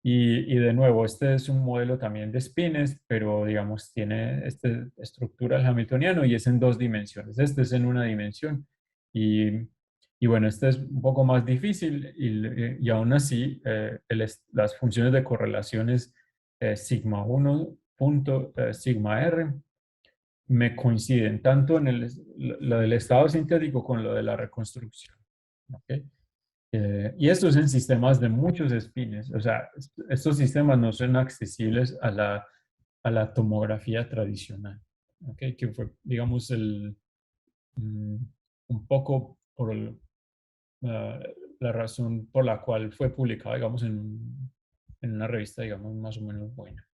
Y de nuevo, este es un modelo también de spines, pero digamos tiene esta estructura del hamiltoniano y es en 2 dimensiones. Este es en una dimensión. Y, y bueno, este es un poco más difícil y aún así las funciones de correlación es sigma 1 punto sigma r me coinciden tanto en lo del estado sintético con lo de la reconstrucción. ¿Ok? Y esto es en sistemas de muchos espines. O sea, estos sistemas no son accesibles a la tomografía tradicional. ¿Ok? Que fue, digamos, mm, un poco por la razón por la cual fue publicado, digamos, en una revista, digamos, más o menos buena.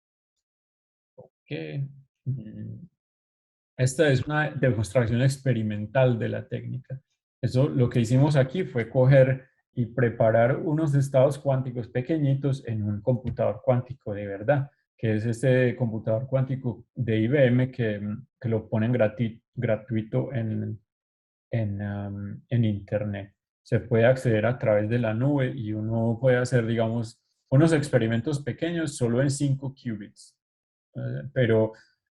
Ok. Mm, Esta es una demostración experimental de la técnica. Eso, lo que hicimos aquí fue coger y preparar unos estados cuánticos pequeñitos en un computador cuántico de verdad, que es este computador cuántico de IBM que lo ponen gratuito en Internet. Se puede acceder a través de la nube y uno puede hacer, digamos, unos experimentos pequeños solo en 5 qubits. Pero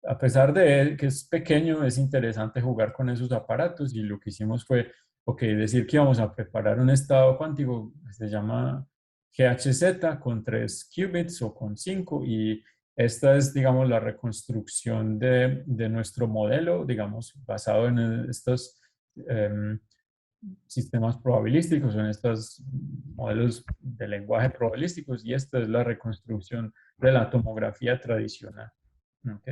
a pesar de que es pequeño, es interesante jugar con esos aparatos y lo que hicimos fue, ok, decir que íbamos a preparar un estado cuántico que se llama GHZ con 3 qubits o con 5 y esta es, digamos, la reconstrucción de nuestro modelo, digamos, basado en estos em, sistemas probabilísticos, en estos modelos de lenguaje probabilísticos y esta es la reconstrucción de la tomografía tradicional. ¿Ok?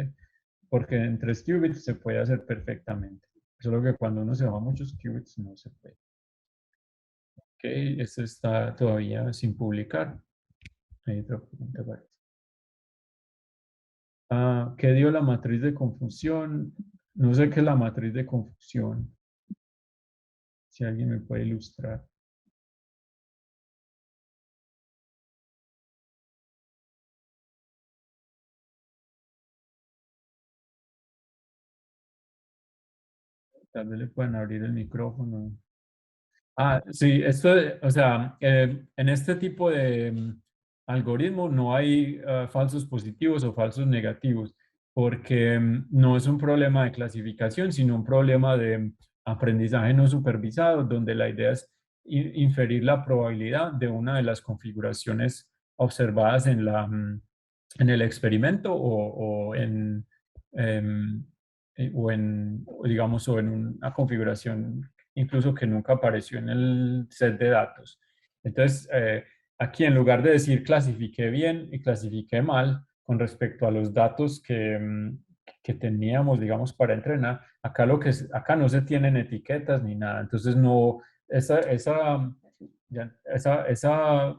Porque en 3 qubits se puede hacer perfectamente. Solo que cuando uno se va a muchos qubits no se puede. Ok, esto está todavía sin publicar. Hay otra pregunta para esto. ¿Qué dio la matriz de confusión? No sé qué es la matriz de confusión. Si alguien me puede ilustrar. Tal vez le puedan abrir el micrófono. Sí, esto, o sea, en este tipo de algoritmo no hay falsos positivos o falsos negativos, porque no es un problema de clasificación, sino un problema de aprendizaje no supervisado, donde la idea es inferir la probabilidad de una de las configuraciones observadas en el experimento em, digamos, o en una configuración incluso que nunca apareció en el set de datos. Entonces, aquí en lugar de decir clasifiqué bien y clasifiqué mal con respecto a los datos que teníamos, digamos, para entrenar, acá, acá no se tienen etiquetas ni nada. Entonces, no, esa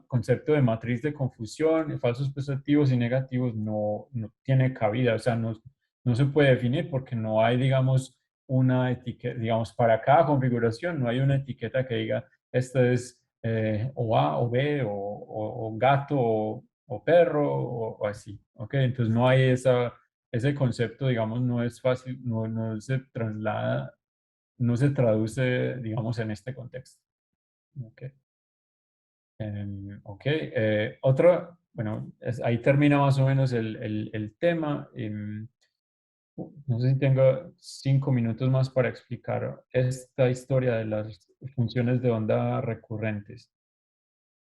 concepto de matriz de confusión, falsos positivos y negativos no tiene cabida, o sea, no se puede definir porque no hay, digamos, una etiqueta, digamos, para cada configuración no hay una etiqueta que diga, esta es o A o B o gato o perro o así, ¿ok? Entonces no hay ese concepto, digamos, no es fácil, no se traslada, no se traduce, digamos, en este contexto, ¿ok? Ok, bueno, ahí termina más o menos el tema. No sé si tengo 5 minutos más para explicar esta historia de las funciones de onda recurrentes.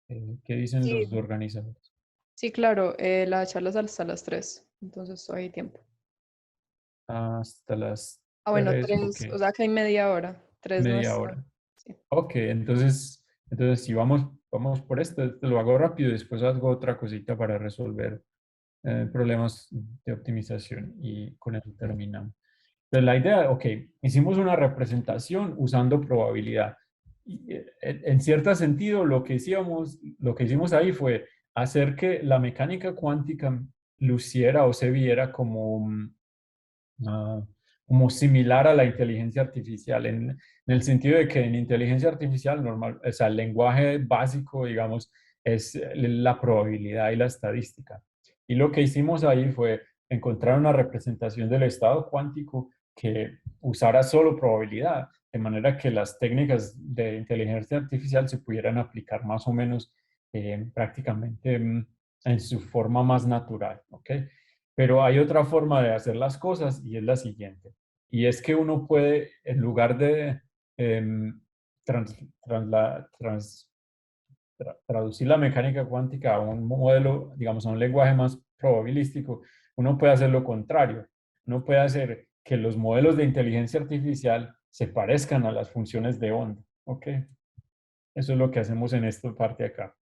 ¿Qué dicen Sí, los organizadores? sí, claro, la charla es hasta las 3, entonces hay tiempo. Hasta las Ah, bueno, 3, ok, 3, o sea que hay media hora. 3 no media es. hora. Sí. Ok, entonces si vamos por esto, lo hago rápido y después hago otra cosita para resolver problemas de optimización y con eso terminamos. Entonces la idea, ok, hicimos una representación usando probabilidad. Y, en cierto sentido, lo que hicimos ahí fue hacer que la mecánica cuántica luciera o se viera ah, como similar a la inteligencia artificial, en el sentido de que en inteligencia artificial normal, o sea, el lenguaje básico, digamos, es la probabilidad y la estadística. Y lo que hicimos ahí fue encontrar una representación del estado cuántico que usara solo probabilidad, de manera que las técnicas de inteligencia artificial se pudieran aplicar más o menos prácticamente en su forma más natural, ¿ok? Pero hay otra forma de hacer las cosas y es la siguiente. Y es que uno puede, en lugar de em, trans- transla- trans- traducir la mecánica cuántica a un modelo, digamos, a un lenguaje más probabilístico, uno puede hacer lo contrario. Uno puede hacer que los modelos de inteligencia artificial se parezcan a las funciones de onda, ¿ok? Eso es lo que hacemos en esta parte acá.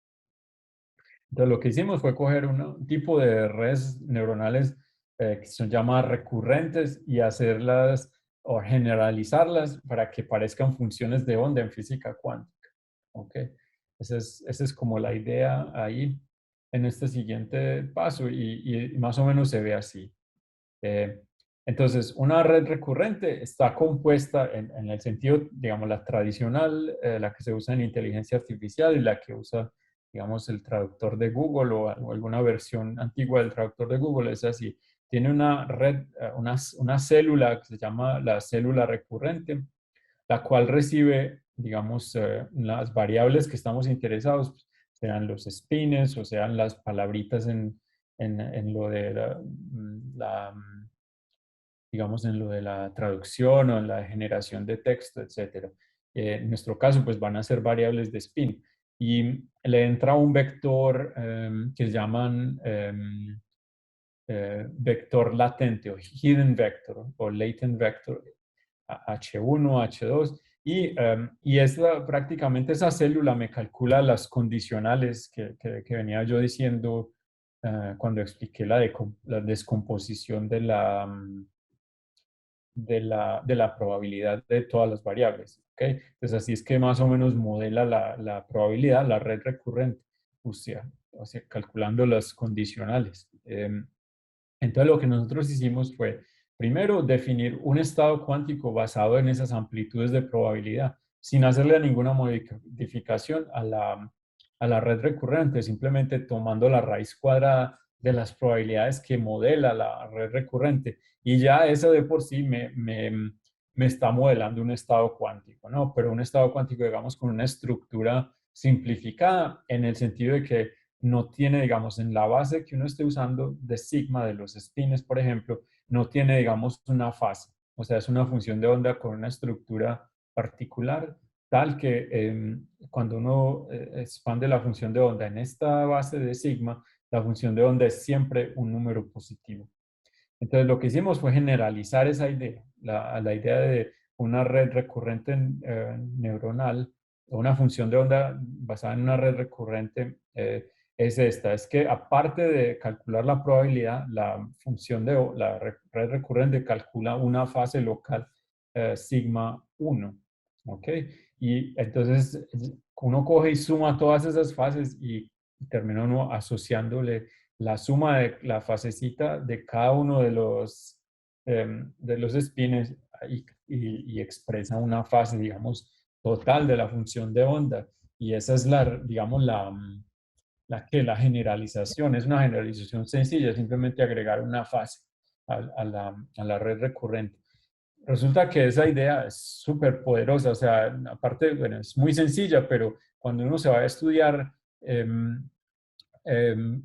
Entonces, lo que hicimos fue coger un tipo de redes neuronales que son llamadas recurrentes y hacerlas o generalizarlas para que parezcan funciones de onda en física cuántica. ¿Ok? Esa es como la idea ahí en este siguiente paso y más o menos se ve así. Eh, entonces, una red recurrente está compuesta en el sentido, digamos, la tradicional, la que se usa en inteligencia artificial y la que usa, digamos, el traductor de Google o alguna versión antigua del traductor de Google, es así. Tiene una red, una célula que se llama la célula recurrente, la cual recibe, digamos, las variables que estamos interesados, pues, sean los spines o sean las palabritas en lo de digamos, en lo de la traducción o en la generación de texto, etcétera. En nuestro caso, pues van a ser variables de spin. Y le entra un vector que se llaman vector latente o hidden vector o latent vector H1, H2. Y prácticamente esa célula me calcula las condicionales que venía yo diciendo cuando expliqué la descomposición de la probabilidad de todas las variables. ¿Okay? Entonces, así es que más o menos modela la probabilidad, la red recurrente, o sea, calculando las condicionales. Entonces, lo que nosotros hicimos fue, primero, definir un estado cuántico basado en esas amplitudes de probabilidad, sin hacerle ninguna modificación a la red recurrente, simplemente tomando la raíz cuadrada de las probabilidades que modela la red recurrente. Y ya eso de por sí me está modelando un estado cuántico, ¿no? Pero un estado cuántico, digamos, con una estructura simplificada en el sentido de que no tiene, digamos, en la base que uno esté usando de sigma de los spines, por ejemplo, no tiene, digamos, una fase. O sea, es una función de onda con una estructura particular, tal que cuando uno expande la función de onda en esta base de sigma, la función de onda es siempre un número positivo. Entonces, lo que hicimos fue generalizar esa idea, la idea de una red recurrente neuronal, o una función de onda basada en una red recurrente, es esta, es que aparte de calcular la probabilidad, la función de la red recurrente calcula una fase local sigma 1, ¿ok? Y entonces uno coge y suma todas esas fases y termina uno asociándole la suma de la fasecita de cada uno de los espines y expresa una fase, digamos, total de la función de onda. Y esa es digamos, la generalización. Es una generalización sencilla, simplemente agregar una fase a la red recurrente. Resulta que esa idea es súper poderosa, o sea, aparte, bueno, es muy sencilla, pero cuando uno se va a estudiar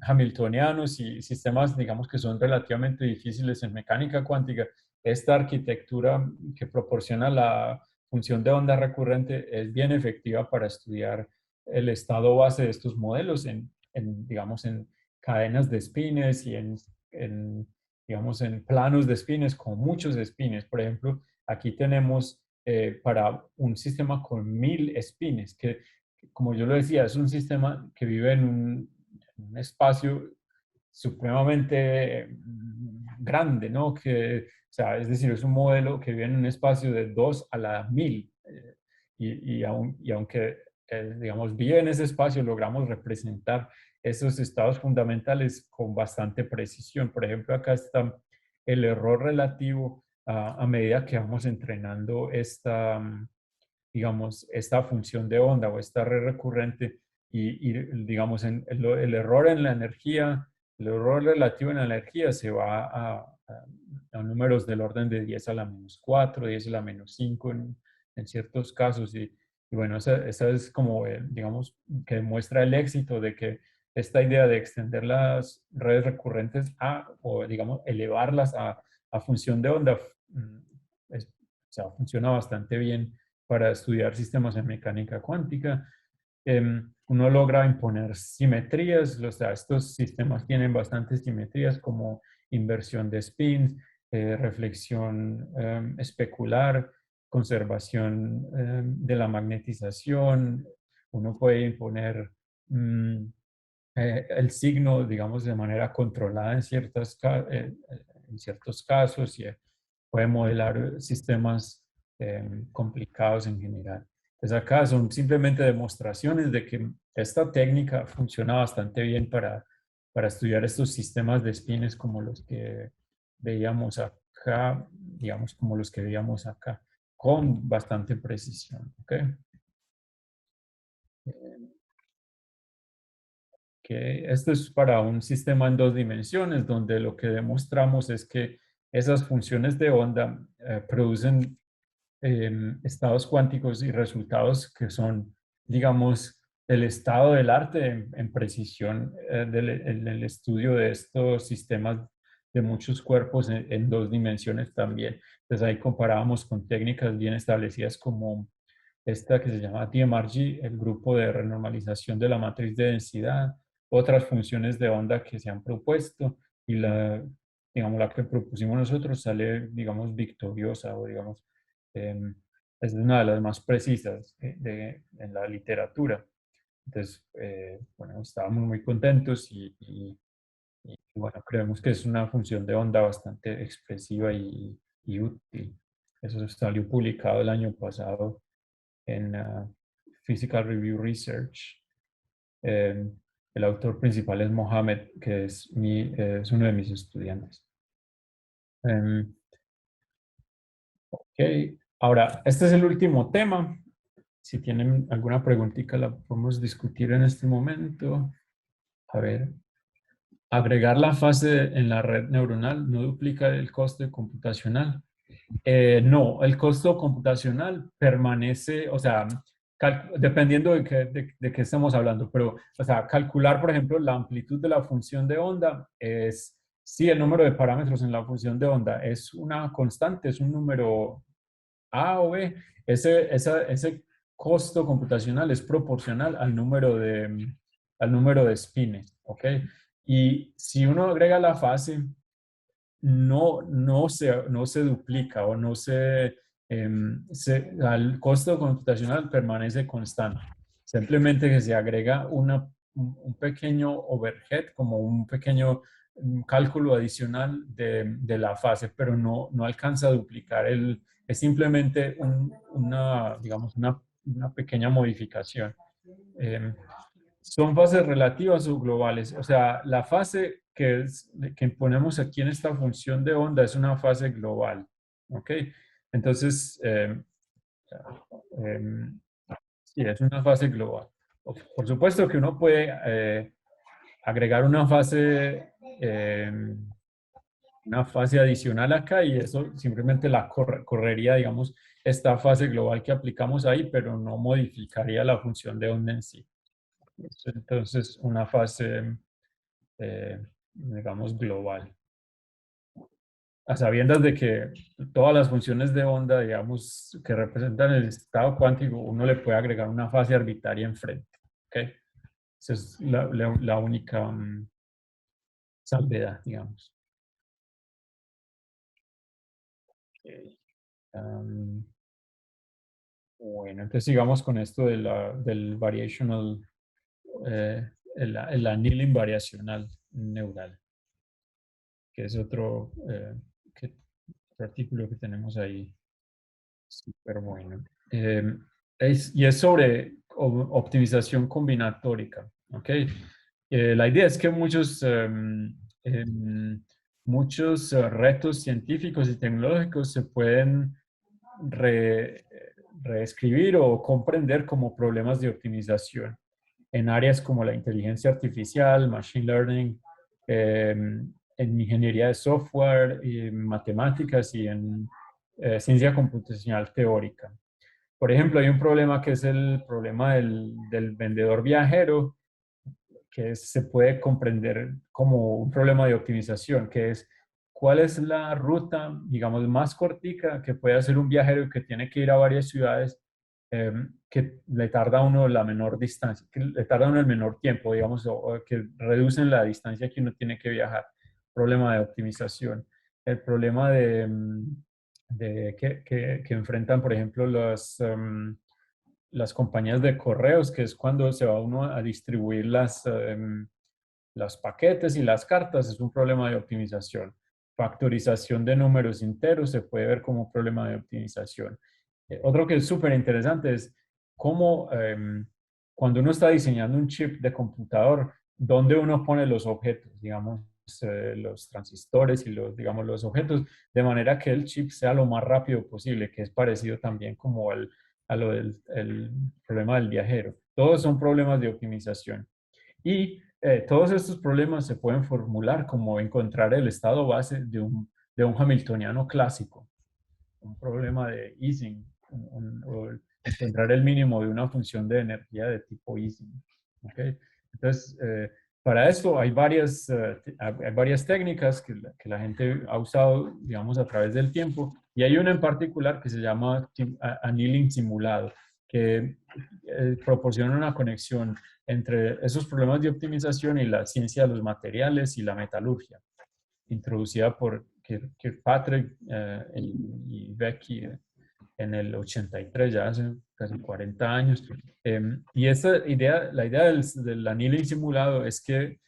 hamiltonianos y sistemas, digamos, que son relativamente difíciles en mecánica cuántica, esta arquitectura que proporciona la función de onda recurrente es bien efectiva para estudiar el estado base de estos modelos digamos, en cadenas de espines y digamos, en planos de espines con muchos espines. Por ejemplo, aquí tenemos para un sistema con 1000 espines, que como yo lo decía, es un sistema que vive en un espacio supremamente grande, ¿no? O sea, es decir, es un modelo que vive en un espacio de 2 a la 1000. Y aunque, digamos, vive en ese espacio, logramos representar esos estados fundamentales con bastante precisión. Por ejemplo, acá está el error relativo a medida que vamos entrenando digamos, esta función de onda o esta red recurrente digamos, el error en la energía El error relativo en la energía se va a números del orden de 10 a la menos 4, 10 a la menos 5 en ciertos casos. Y bueno, esa es como, digamos, que demuestra el éxito de que esta idea de extender las redes recurrentes o digamos, elevarlas a función de onda, o sea, funciona bastante bien para estudiar sistemas en mecánica cuántica. Uno logra imponer simetrías, o sea, estos sistemas tienen bastantes simetrías como inversión de spins, reflexión especular, conservación de la magnetización. Uno puede imponer mm, el signo, digamos, de manera controlada en ciertos casos y puede modelar sistemas complicados en general. Entonces acá son simplemente demostraciones de que esta técnica funciona bastante bien para estudiar estos sistemas de espines como los que veíamos acá, digamos, como los que veíamos acá, con bastante precisión. ¿Ok? Que esto es para un sistema en dos dimensiones, donde lo que demostramos es que esas funciones de onda producen estados cuánticos y resultados que son, digamos, el estado del arte en precisión en el estudio de estos sistemas de muchos cuerpos en dos dimensiones también. Entonces ahí comparábamos con técnicas bien establecidas como esta que se llama DMRG, el grupo de renormalización de la matriz de densidad, otras funciones de onda que se han propuesto y digamos, la que propusimos nosotros sale, digamos, victoriosa o, digamos, eh, es una de las más precisas en la literatura. Entonces, bueno, estábamos muy contentos bueno, creemos que es una función de onda bastante expresiva y útil. Eso salió publicado el año pasado en Physical Review Research. Eh, el autor principal es Mohamed, que es uno de mis estudiantes. Ok, ahora, este es el último tema. Si tienen alguna preguntita, la podemos discutir en este momento. A ver, agregar la fase en la red neuronal no duplica el coste computacional. No, el costo computacional permanece, o sea, dependiendo de qué estamos hablando, pero, o sea, calcular, por ejemplo, la amplitud de la función de onda es, si el número de parámetros en la función de onda es una constante, es un número A o B, ese costo computacional es proporcional al número de spines, ¿ok? Y si uno agrega la fase, no se duplica o el costo computacional permanece constante. Simplemente que se agrega un pequeño overhead, como un pequeño cálculo adicional de la fase, pero no alcanza a duplicar es simplemente digamos, una pequeña modificación. Em, Son fases relativas o globales. O sea, la fase que ponemos aquí en esta función de onda es una fase global. ¿Ok? Entonces, em, sí, es una fase global. Por supuesto que uno puede agregar una fase adicional acá y eso simplemente correría, digamos, esta fase global que aplicamos ahí, pero no modificaría la función de onda en sí. Entonces, una fase, digamos, global. A sabiendas de que todas las funciones de onda, digamos, que representan el estado cuántico, uno le puede agregar una fase arbitraria enfrente. ¿Ok? Esa es la única salvedad, digamos. Okay. Bueno, entonces sigamos con esto del variational, el annealing variacional neural, que es otro artículo que tenemos ahí. Súper bueno. Y es sobre optimización combinatórica, ¿ok? La idea es que muchos retos científicos y tecnológicos se pueden re- reescribir o comprender como problemas de optimización en áreas como la inteligencia artificial, machine learning, en ingeniería de software, y en matemáticas y en ciencia computacional teórica. Por ejemplo, hay un problema que es el problema del vendedor viajero, que se puede comprender como un problema de optimización, que es cuál es la ruta, digamos, más cortica que puede hacer un viajero que tiene que ir a varias ciudades, que le tarda a uno la menor distancia, que le tarda a uno el menor tiempo, digamos, o que reducen la distancia que uno tiene que viajar. Problema de optimización. El problema que enfrentan, por ejemplo, las compañías de correos, que es cuando se va uno a distribuir las paquetes y las cartas, es un problema de optimización. Factorización de números enteros se puede ver como un problema de optimización. Otro que es súper interesante es cómo cuando uno está diseñando un chip de computador, dónde uno pone los objetos, digamos, los transistores y digamos, los objetos, de manera que el chip sea lo más rápido posible, que es parecido también como a lo del el problema del viajero. Todos son problemas de optimización. Y todos estos problemas se pueden formular como encontrar el estado base de un hamiltoniano clásico, un problema de Ising, o encontrar el mínimo de una función de energía de tipo Ising. ¿Okay? Entonces, para esto hay varias técnicas que la gente ha usado, digamos, a través del tiempo, y hay una en particular que se llama annealing simulado, que proporciona una conexión entre esos problemas de optimización y la ciencia de los materiales y la metalurgia, introducida por Kirkpatrick y Becky en el 83, ya hace casi 40 años. Y esta idea, la idea del annealing simulado es que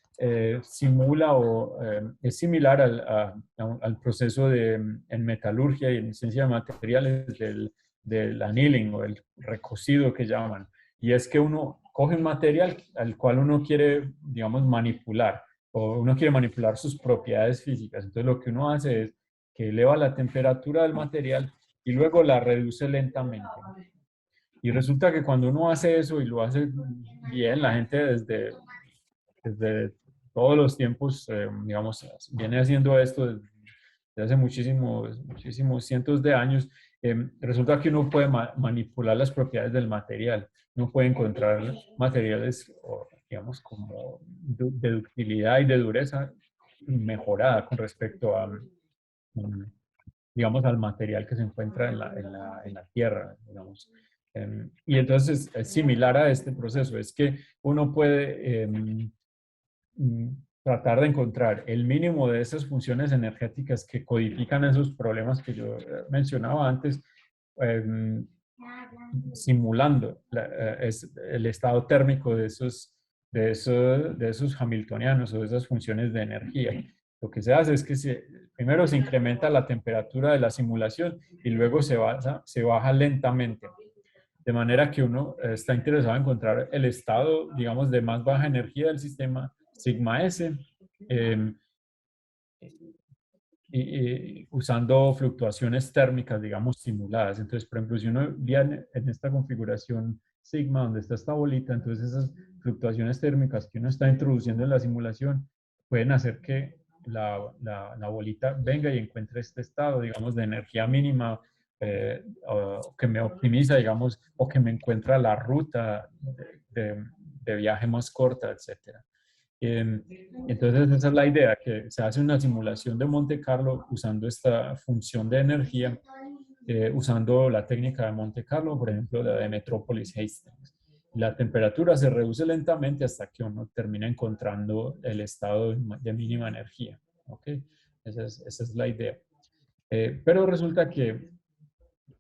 simula o es similar al proceso en metalurgia y en ciencia de materiales del annealing o el recocido que llaman. Y es que uno coge un material al cual uno quiere, digamos, manipular, o uno quiere manipular sus propiedades físicas. Entonces lo que uno hace es que eleva la temperatura del material y luego la reduce lentamente. Y resulta que cuando uno hace eso y lo hace bien, la gente desde todos los tiempos, digamos, viene haciendo esto desde hace muchísimos cientos de años, resulta que uno puede manipular las propiedades del material. Uno puede encontrar materiales, digamos, como de ductilidad y de dureza mejorada con respecto a, digamos, al material que se encuentra en la tierra, digamos. Y entonces es similar a este proceso, es que uno puede tratar de encontrar el mínimo de esas funciones energéticas que codifican esos problemas que yo mencionaba antes, em, simulando el estado térmico de esos hamiltonianos o de esas funciones de energía. Lo que se hace es que primero se incrementa la temperatura de la simulación y luego se baja lentamente. De manera que uno está interesado en encontrar el estado, digamos, de más baja energía del sistema, sigma S, eh, usando fluctuaciones térmicas, digamos, simuladas. Entonces, por ejemplo, si uno viene en esta configuración sigma, donde está esta bolita, entonces esas fluctuaciones térmicas que uno está introduciendo en la simulación pueden hacer que la bolita venga y encuentre este estado, digamos, de energía mínima, o que me optimiza, digamos, o que me encuentra la ruta de viaje más corta, etcétera. Entonces, esa es la idea, que se hace una simulación de Monte Carlo usando esta función de energía, usando la técnica de Monte Carlo, por ejemplo, la de Metropolis Hastings. La temperatura se reduce lentamente hasta que uno termina encontrando el estado de mínima energía. ¿Okay? Esa es la idea. Pero resulta que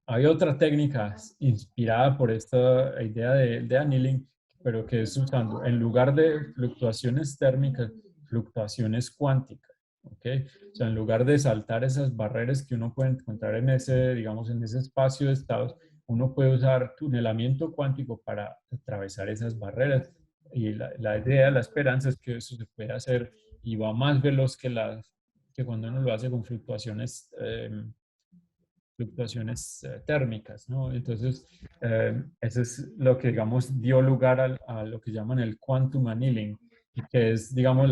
hay otra técnica inspirada por esta idea de annealing, pero que es usando, en lugar de fluctuaciones térmicas, fluctuaciones cuánticas. ¿Ok? O sea, en lugar de saltar esas barreras que uno puede encontrar en ese, digamos, en ese espacio de estados, uno puede usar tunelamiento cuántico para atravesar esas barreras. Y la idea, la esperanza es que eso se puede hacer y va más veloz que cuando uno lo hace con fluctuaciones térmicas, ¿no? Entonces, eso es lo que, digamos, dio lugar a lo que llaman el quantum annealing, que es, digamos,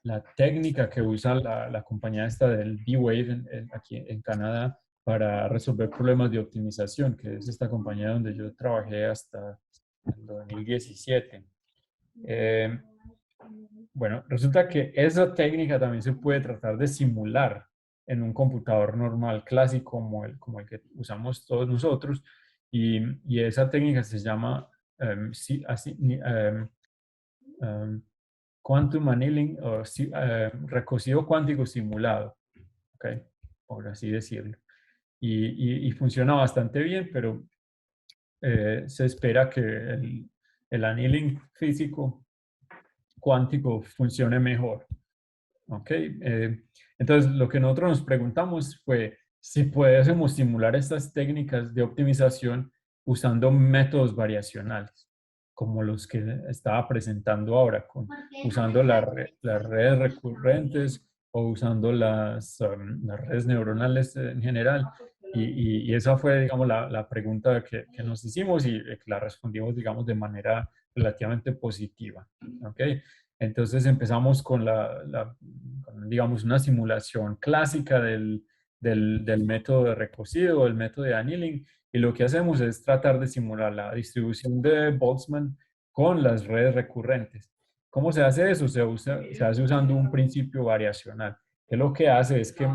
la técnica que usa la compañía esta del D-Wave aquí en Canadá para resolver problemas de optimización, que es esta compañía donde yo trabajé hasta el 2017. Bueno, resulta que esa técnica también se puede tratar de simular en un computador normal, clásico, como el que usamos todos nosotros, y esa técnica se llama um, quantum annealing o recocido cuántico simulado, ¿ok? Por así decirlo. Y funciona bastante bien, pero se espera que el annealing físico cuántico funcione mejor. ¿Ok? Entonces, lo que nosotros nos preguntamos fue si pudiésemos simular estas técnicas de optimización usando métodos variacionales, como los que estaba presentando ahora, usando las redes recurrentes o usando las redes neuronales en general. Y esa fue, digamos, la pregunta que nos hicimos y que la respondimos, digamos, de manera relativamente positiva. ¿Ok? Entonces empezamos con digamos, una simulación clásica del método de recocido, el método de annealing, y lo que hacemos es tratar de simular la distribución de Boltzmann con las redes recurrentes. ¿Cómo se hace eso? Se hace usando un principio variacional, que lo que hace es que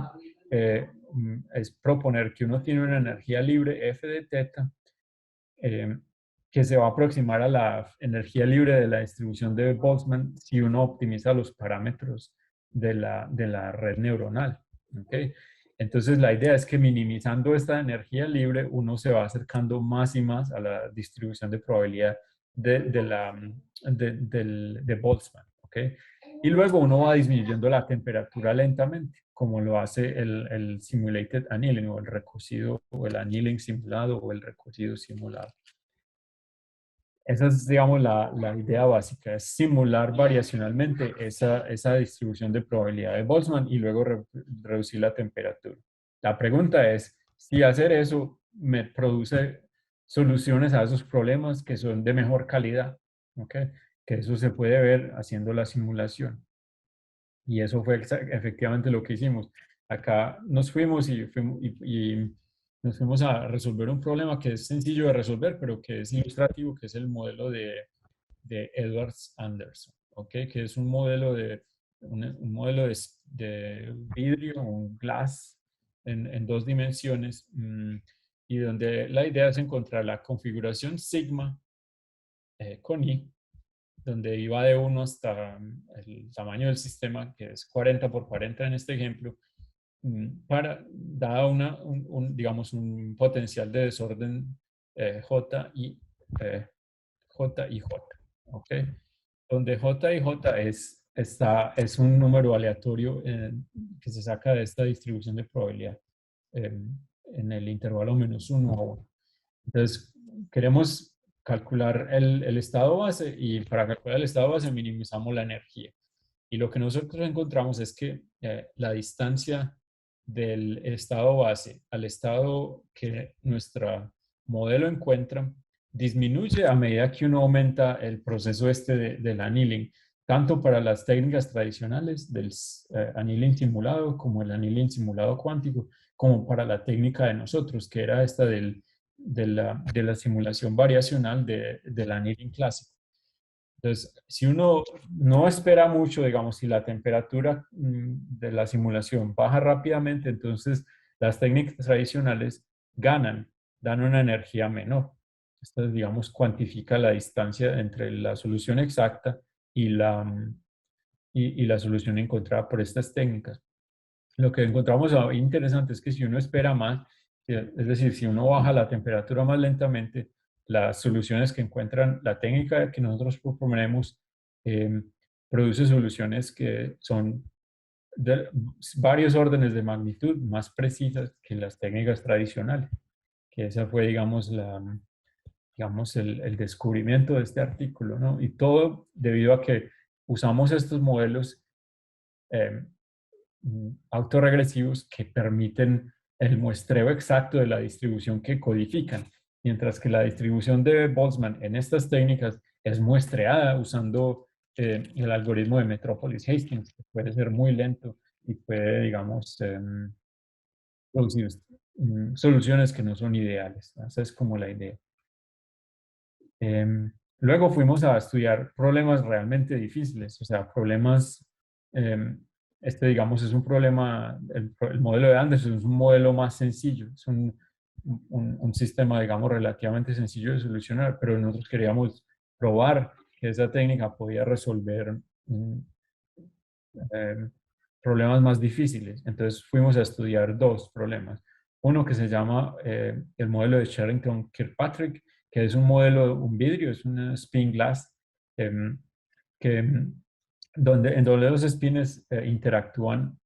es proponer que uno tiene una energía libre F de teta, eh, que se va a aproximar a la energía libre de la distribución de Boltzmann si uno optimiza los parámetros de la red neuronal. ¿Okay? Entonces, la idea es que minimizando esta energía libre, uno se va acercando más y más a la distribución de probabilidad de Boltzmann. ¿Okay? Y luego uno va disminuyendo la temperatura lentamente, como lo hace el simulated annealing o el recocido o el annealing simulado o el recocido simulado. Esa es, digamos, la idea básica, es simular variacionalmente esa distribución de probabilidad de Boltzmann y luego reducir la temperatura. La pregunta es si hacer eso me produce soluciones a esos problemas que son de mejor calidad, ¿ok? Que eso se puede ver haciendo la simulación. Y eso fue efectivamente lo que hicimos. Acá nos fuimos y nos fuimos a resolver un problema que es sencillo de resolver, pero que es ilustrativo, que es el modelo de Edwards Anderson, ¿ok? Que es un modelo un modelo de vidrio, un glass en dos dimensiones, y donde la idea es encontrar la configuración sigma con i, donde iba de 1 hasta el tamaño del sistema, que es 40 por 40 en este ejemplo, dada digamos, un potencial de desorden J y J, ¿ok? Donde J y J es un número aleatorio que se saca de esta distribución de probabilidad eh, en el intervalo -1 a 1. Entonces, queremos calcular el estado base y para calcular el estado base minimizamos la energía. Y lo que nosotros encontramos es que la distancia del estado base al estado que nuestro modelo encuentra disminuye a medida que uno aumenta el proceso del annealing, tanto para las técnicas tradicionales del annealing simulado como el annealing simulado cuántico, como para la técnica de nosotros, que era esta de la simulación variacional del annealing clásico. Entonces, si uno no espera mucho, digamos, si la temperatura de la simulación baja rápidamente, entonces las técnicas tradicionales dan una energía menor. Esto, digamos, cuantifica la distancia entre la solución exacta y y la solución encontrada por estas técnicas. Lo que encontramos interesante es que si uno espera más, es decir, si uno baja la temperatura más lentamente, las soluciones que encuentran, la técnica que nosotros proponemos, eh, produce soluciones que son de varios órdenes de magnitud más precisas que las técnicas tradicionales. Que esa fue, digamos, el descubrimiento de este artículo, ¿no? Y todo debido a que usamos estos modelos eh, autorregresivos que permiten el muestreo exacto de la distribución que codifican, mientras que la distribución de Boltzmann en estas técnicas es muestreada usando el algoritmo de Metropolis Hastings, que puede ser muy lento y puede, digamos, producir soluciones que no son ideales. Esa es como la idea. Luego fuimos a estudiar problemas realmente difíciles, o sea, problemas, digamos, es un problema, el modelo de Anderson es un modelo más sencillo, es un sistema, digamos, relativamente sencillo de solucionar, pero nosotros queríamos probar que esa técnica podía resolver eh, problemas más difíciles. Entonces fuimos a estudiar dos problemas. Uno que se llama el modelo de Sherrington-Kirkpatrick, que es un modelo, un vidrio, es un spin glass, em, que, en donde los spines interactúan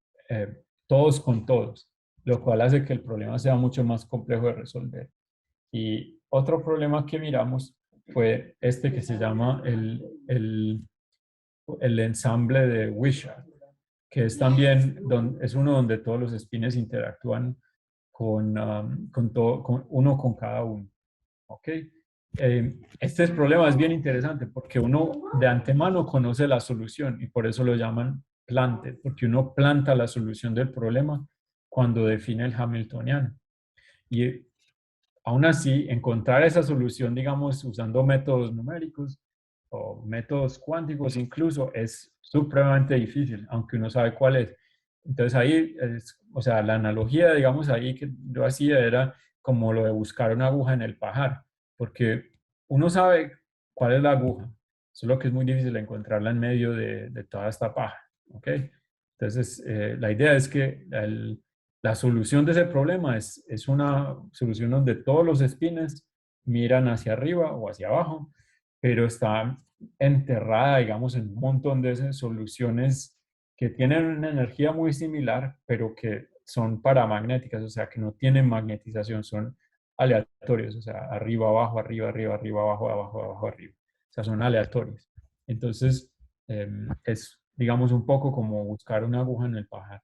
todos con todos, lo cual hace que el problema sea mucho más complejo de resolver. Y otro problema que miramos fue este que se llama el ensamble de Wishart, que es también es uno donde todos los spines interactúan con uno con cada uno. ¿Ok? Este problema es bien interesante porque uno de antemano conoce la solución y por eso lo llaman planted, porque uno planta la solución del problema cuando define el Hamiltoniano. Y aún así, encontrar esa solución, digamos, usando métodos numéricos o métodos cuánticos incluso, es supremamente difícil, aunque uno sabe cuál es. Entonces ahí, o sea, la analogía, digamos, ahí que yo hacía era como lo de buscar una aguja en el pajar, porque uno sabe cuál es la aguja, solo que es muy difícil encontrarla en medio de toda esta paja, ¿ok? Entonces, la idea es que la solución de ese problema es una solución donde todos los espines miran hacia arriba o hacia abajo, pero está enterrada, digamos, en un montón de esas soluciones que tienen una energía muy similar, pero que son paramagnéticas, o sea, que no tienen magnetización, son aleatorios, o sea, arriba, abajo, arriba, arriba, arriba, abajo, abajo, abajo, arriba. O sea, son aleatorios. Entonces, es, digamos, un poco como buscar una aguja en el pajar.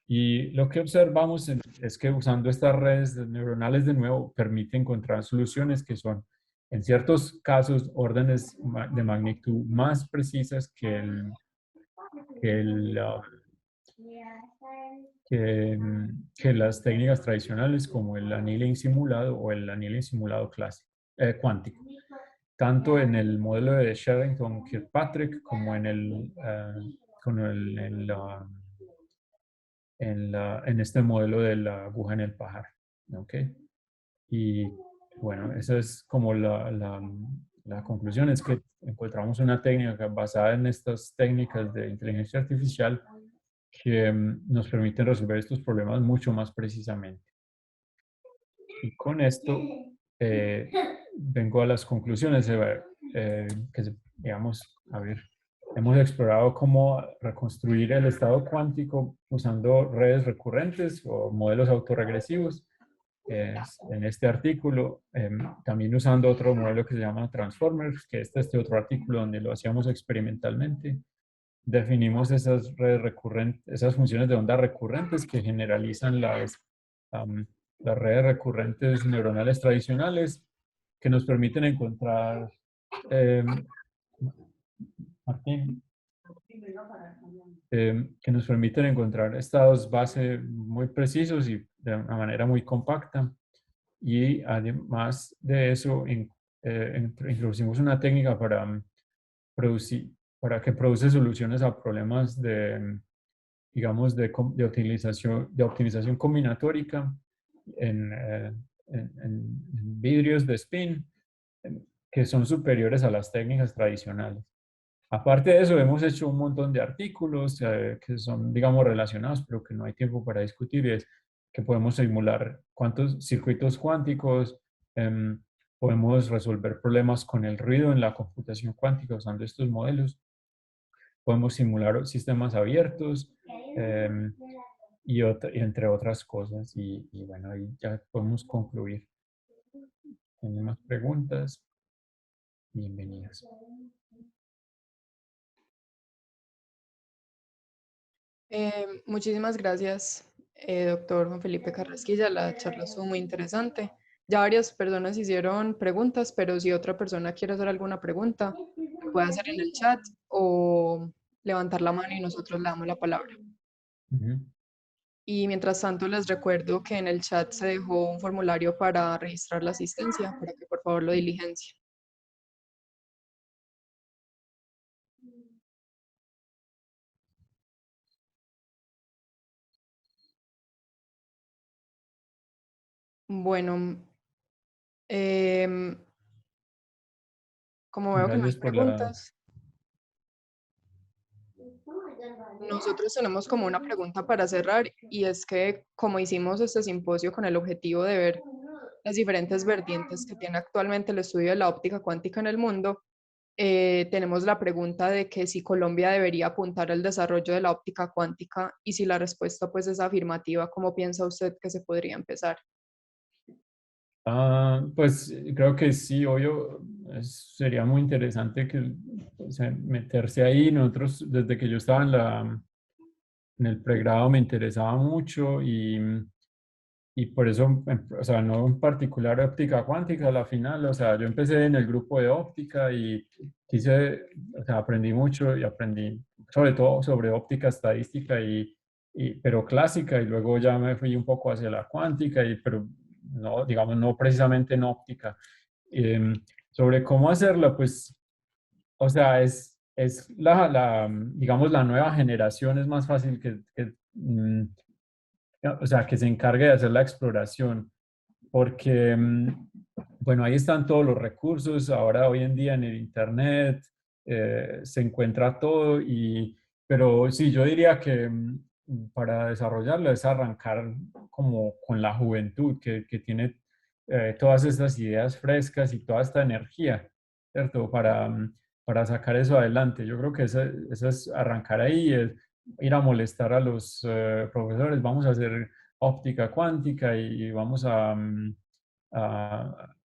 Y lo que observamos es que usando estas redes neuronales de nuevo permite encontrar soluciones que son, en ciertos casos, órdenes de magnitud más precisas que, el, ah, que las técnicas tradicionales como el annealing simulado o el annealing simulado clásico, cuántico. Tanto en el modelo de Sherrington-Kirkpatrick como en este modelo de la aguja en el pajar. ¿Ok? Y bueno, esa es como la conclusión, es que encontramos una técnica basada en estas técnicas de inteligencia artificial que nos permiten resolver estos problemas mucho más precisamente. Y con esto eh, vengo a las conclusiones, digamos, a ver, hemos explorado cómo reconstruir el estado cuántico usando redes recurrentes o modelos autorregresivos en este artículo, también usando otro modelo que se llama Transformers, que este otro artículo donde lo hacíamos experimentalmente. Definimos esas redes recurrentes, esas funciones de onda recurrentes que generalizan las redes recurrentes neuronales tradicionales que nos permiten encontrar, Martín, que nos permiten encontrar estados base muy precisos y de una manera muy compacta. Y además de eso, introducimos una técnica producir, para que produce soluciones a problemas digamos, de optimización combinatórica en, en vidrios de spin que son superiores a las técnicas tradicionales. Aparte de eso, hemos hecho un montón de artículos que son, digamos, relacionados, pero que no hay tiempo para discutir. Y es que podemos simular cuántos circuitos cuánticos, podemos resolver problemas con el ruido en la computación cuántica usando estos modelos. Podemos simular sistemas abiertos y entre otras cosas. Y bueno, ahí ya podemos concluir. ¿Tienen más preguntas? Bienvenidas. Muchísimas gracias, doctor Juan Felipe Carrasquilla. La charla estuvo muy interesante. Ya varias personas hicieron preguntas, pero si otra persona quiere hacer alguna pregunta, puede hacer en el chat o levantar la mano y nosotros le damos la palabra. Ujú. Y mientras tanto les recuerdo que en el chat se dejó un formulario para registrar la asistencia, para que por favor lo diligencien. Bueno, em, como veo que no hay Gracias por la... preguntas, nosotros tenemos como una pregunta para cerrar y es que como hicimos este simposio con el objetivo de ver las diferentes vertientes que tiene actualmente el estudio de la óptica cuántica en el mundo, tenemos la pregunta de que si Colombia debería apuntar al desarrollo de la óptica cuántica y si la respuesta pues es afirmativa, ¿cómo piensa usted que se podría empezar? Pues creo que sí, obvio, sería muy interesante que, o sea, meterse ahí. Nosotros, desde que yo estaba en el pregrado, me interesaba mucho y por eso, o sea, no en particular óptica cuántica, a la final, o sea, yo empecé en el grupo de óptica y quise, o sea, aprendí mucho y aprendí sobre todo sobre óptica estadística pero clásica, y luego ya me fui un poco hacia la cuántica, pero no, digamos, no precisamente en óptica. Em, Sobre cómo hacerla, pues, o sea, es digamos, la nueva generación es más fácil o sea, que se encargue de hacer la exploración, porque, bueno, ahí están todos los recursos, ahora hoy en día en el Internet se encuentra todo, pero sí, yo diría que para desarrollarlo es arrancar como con la juventud que tiene todas estas ideas frescas y toda esta energía, ¿cierto? Para sacar eso adelante. Yo creo que eso es arrancar ahí, es ir a molestar a los profesores, vamos a hacer óptica cuántica y vamos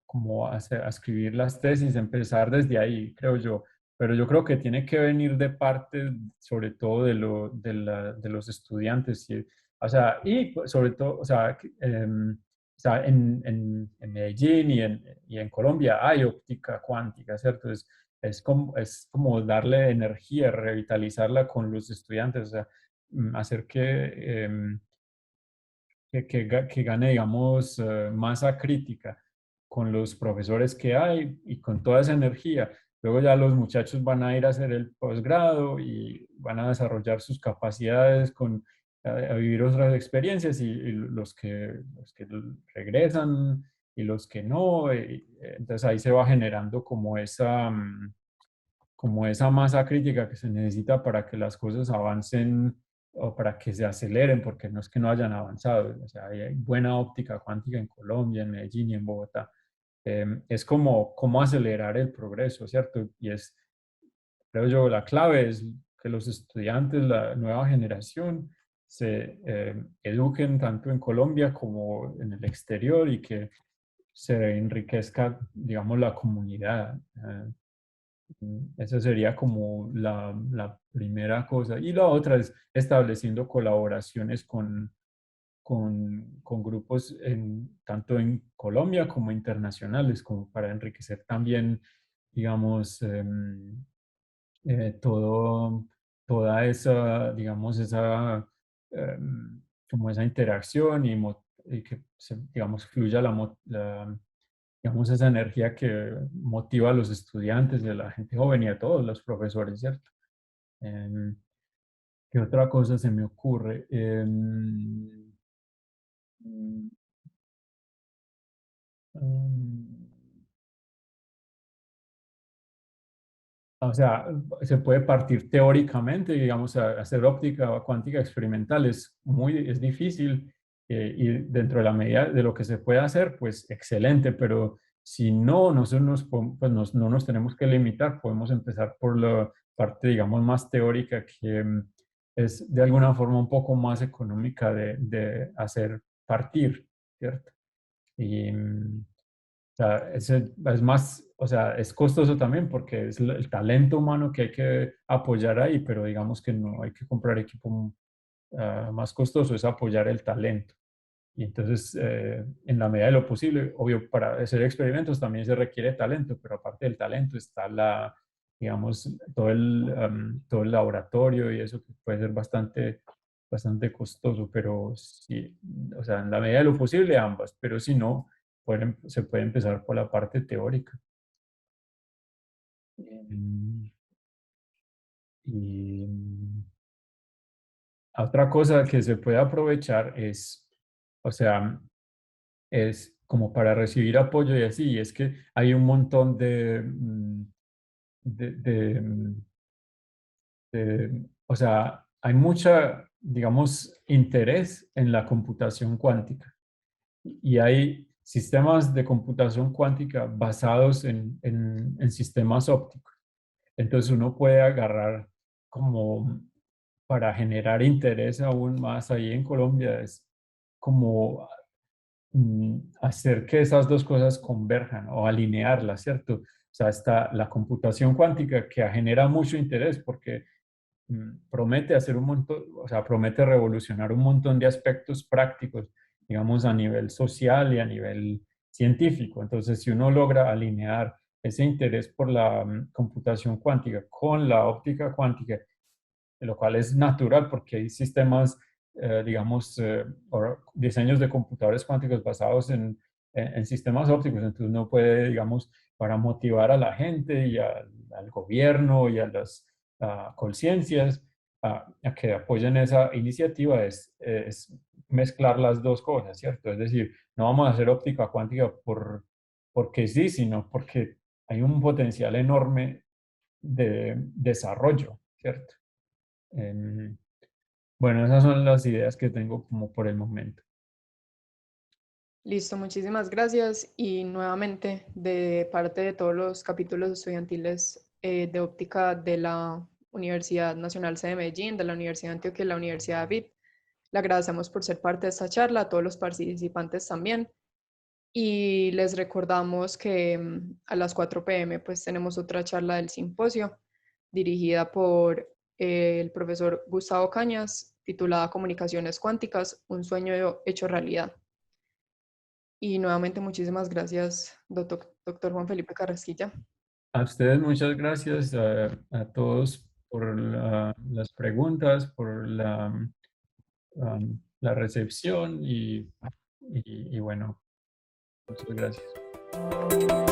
como a escribir las tesis, empezar desde ahí, creo yo. Pero yo creo que tiene que venir de parte, sobre todo de los estudiantes. O sea, y pues, sobre todo, o sea, en Medellín y en Colombia hay óptica cuántica, ¿cierto? Es como darle energía, revitalizarla con los estudiantes, o sea, hacer que gane, digamos, masa crítica con los profesores que hay y con toda esa energía. Luego ya los muchachos van a ir a hacer el posgrado y van a desarrollar sus capacidades a vivir otras experiencias y los que regresan y los que no. Entonces ahí se va generando como esa masa crítica que se necesita para que las cosas avancen o para que se aceleren, porque no es que no hayan avanzado. O sea, hay buena óptica cuántica en Colombia, en Medellín y en Bogotá. Es como cómo acelerar el progreso, ¿cierto? Creo yo, la clave es que los estudiantes, la nueva generación, se eduquen tanto en Colombia como en el exterior y que se enriquezca, digamos, la comunidad. Esa sería como la primera cosa. Y la otra es estableciendo colaboraciones con grupos tanto en Colombia como internacionales, como para enriquecer también, digamos, todo, toda esa, digamos, como esa interacción y que, digamos, fluya digamos, esa energía que motiva a los estudiantes y a la gente joven y a todos los profesores, ¿cierto? Em, ¿Qué otra cosa se me ocurre? Mm, mm, O sea, se puede partir teóricamente, digamos, a hacer óptica cuántica experimental es difícil y dentro de la medida de lo que se puede hacer, pues excelente, pero si no, no nos tenemos que limitar, podemos empezar por la parte, digamos, más teórica que es de alguna forma un poco más económica de hacer partir, ¿cierto? Y, o sea, es más, o sea, es costoso también porque es el talento humano que hay que apoyar ahí, pero digamos que no hay que comprar equipo más costoso, es apoyar el talento. Y entonces, en la medida de lo posible, obvio, para hacer experimentos también se requiere talento, pero aparte del talento está digamos, todo el laboratorio y eso que puede ser bastante costoso, pero sí, o sea, en la medida de lo posible ambas, pero si no, se puede empezar por la parte teórica. Mm, Y otra cosa que se puede aprovechar es, o sea, es como para recibir apoyo y así, y es que hay un montón de, de, mm, o sea, hay mucha, digamos, interés en la computación cuántica y hay sistemas de computación cuántica basados en sistemas ópticos. Entonces uno puede agarrar como para generar interés aún más ahí en Colombia, es como hacer que esas dos cosas converjan o alinearlas, ¿cierto? O sea, está la computación cuántica que genera mucho interés porque promete hacer un montón, o sea, promete revolucionar un montón de aspectos prácticos, digamos, a nivel social y a nivel científico. Entonces, si uno logra alinear ese interés por la computación cuántica con la óptica cuántica, lo cual es natural porque hay sistemas, digamos, o diseños de computadores cuánticos basados en sistemas ópticos. Entonces uno puede, digamos, para motivar a la gente y al gobierno y a las conciencias a que apoyen esa iniciativa es mezclar las dos cosas, ¿cierto? Es decir, no vamos a hacer óptica cuántica porque sí, sino porque hay un potencial enorme de desarrollo, ¿cierto? Em, bueno, esas son las ideas que tengo como por el momento. Listo, muchísimas gracias y nuevamente de parte de todos los capítulos estudiantiles de óptica de la Universidad Nacional C de Medellín, de la Universidad de Antioquia y la Universidad de David, le agradecemos por ser parte de esta charla, a todos los participantes también y les recordamos que a las 4 p.m. pues tenemos otra charla del simposio dirigida por el profesor Gustavo Cañas titulada Comunicaciones cuánticas, un sueño hecho realidad. Y nuevamente muchísimas gracias, doctor Juan Felipe Carrasquilla. A ustedes muchas gracias, a todos por las preguntas, por la recepción y bueno, muchas gracias.